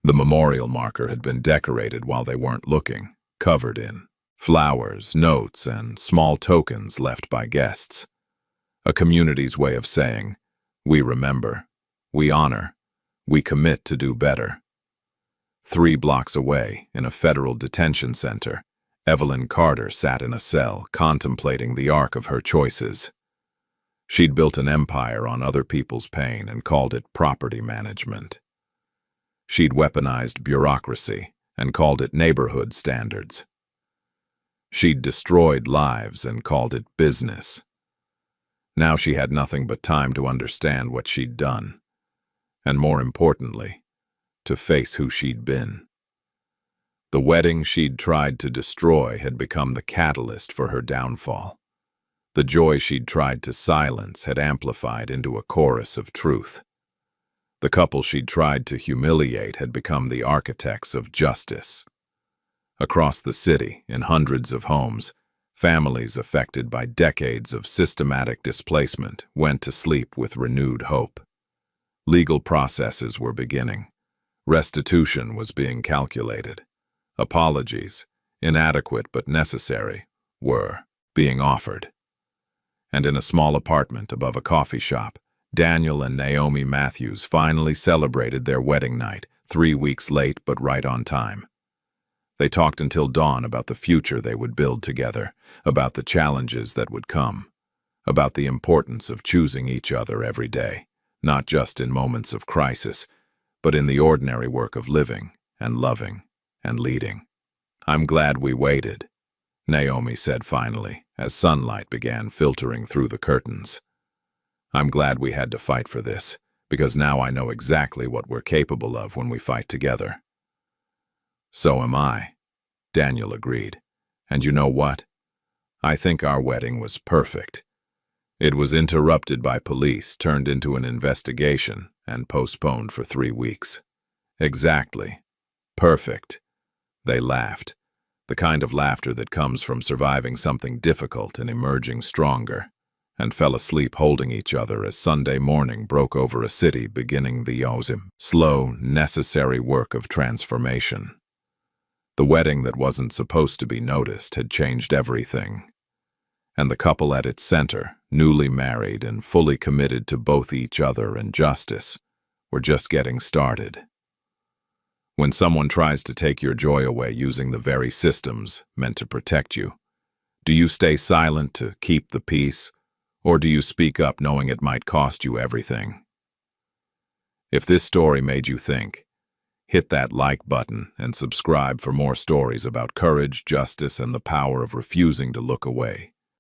The memorial marker had been decorated while they weren't looking, covered in flowers, notes, and small tokens left by guests. A community's way of saying, "We remember, we honor, we commit to do better." 3 blocks away, in a federal detention center, Evelyn Carter sat in a cell, contemplating the arc of her choices. She'd built an empire on other people's pain and called it property management. She'd weaponized bureaucracy and called it neighborhood standards. She'd destroyed lives and called it business. Now she had nothing but time to understand what she'd done, and more importantly, to face who she'd been. The wedding she'd tried to destroy had become the catalyst for her downfall. The joy she'd tried to silence had amplified into a chorus of truth. The couple she'd tried to humiliate had become the architects of justice. Across the city, in hundreds of homes, families affected by decades of systematic displacement went to sleep with renewed hope. Legal processes were beginning. Restitution was being calculated. Apologies, inadequate but necessary, were being offered. And in a small apartment above a coffee shop, Daniel and Naomi Matthews finally celebrated their wedding night, 3 weeks late but right on time. They talked until dawn about the future they would build together, about the challenges that would come, about the importance of choosing each other every day, not just in moments of crisis, but in the ordinary work of living and loving and leading. "I'm glad we waited," Naomi said finally, as sunlight began filtering through the curtains. "I'm glad we had to fight for this, because now I know exactly what we're capable of when we fight together." "So am I," Daniel agreed. "And you know what? I think our wedding was perfect. It was interrupted by police, turned into an investigation, and postponed for 3 weeks. Exactly. Perfect." They laughed, the kind of laughter that comes from surviving something difficult and emerging stronger, and fell asleep holding each other as Sunday morning broke over a city beginning the slow, necessary work of transformation. The wedding that wasn't supposed to be noticed had changed everything. And the couple at its center, newly married and fully committed to both each other and justice, were just getting started. When someone tries to take your joy away using the very systems meant to protect you, do you stay silent to keep the peace, or do you speak up knowing it might cost you everything? If this story made you think, hit that like button and subscribe for more stories about courage, justice, and the power of refusing to look away.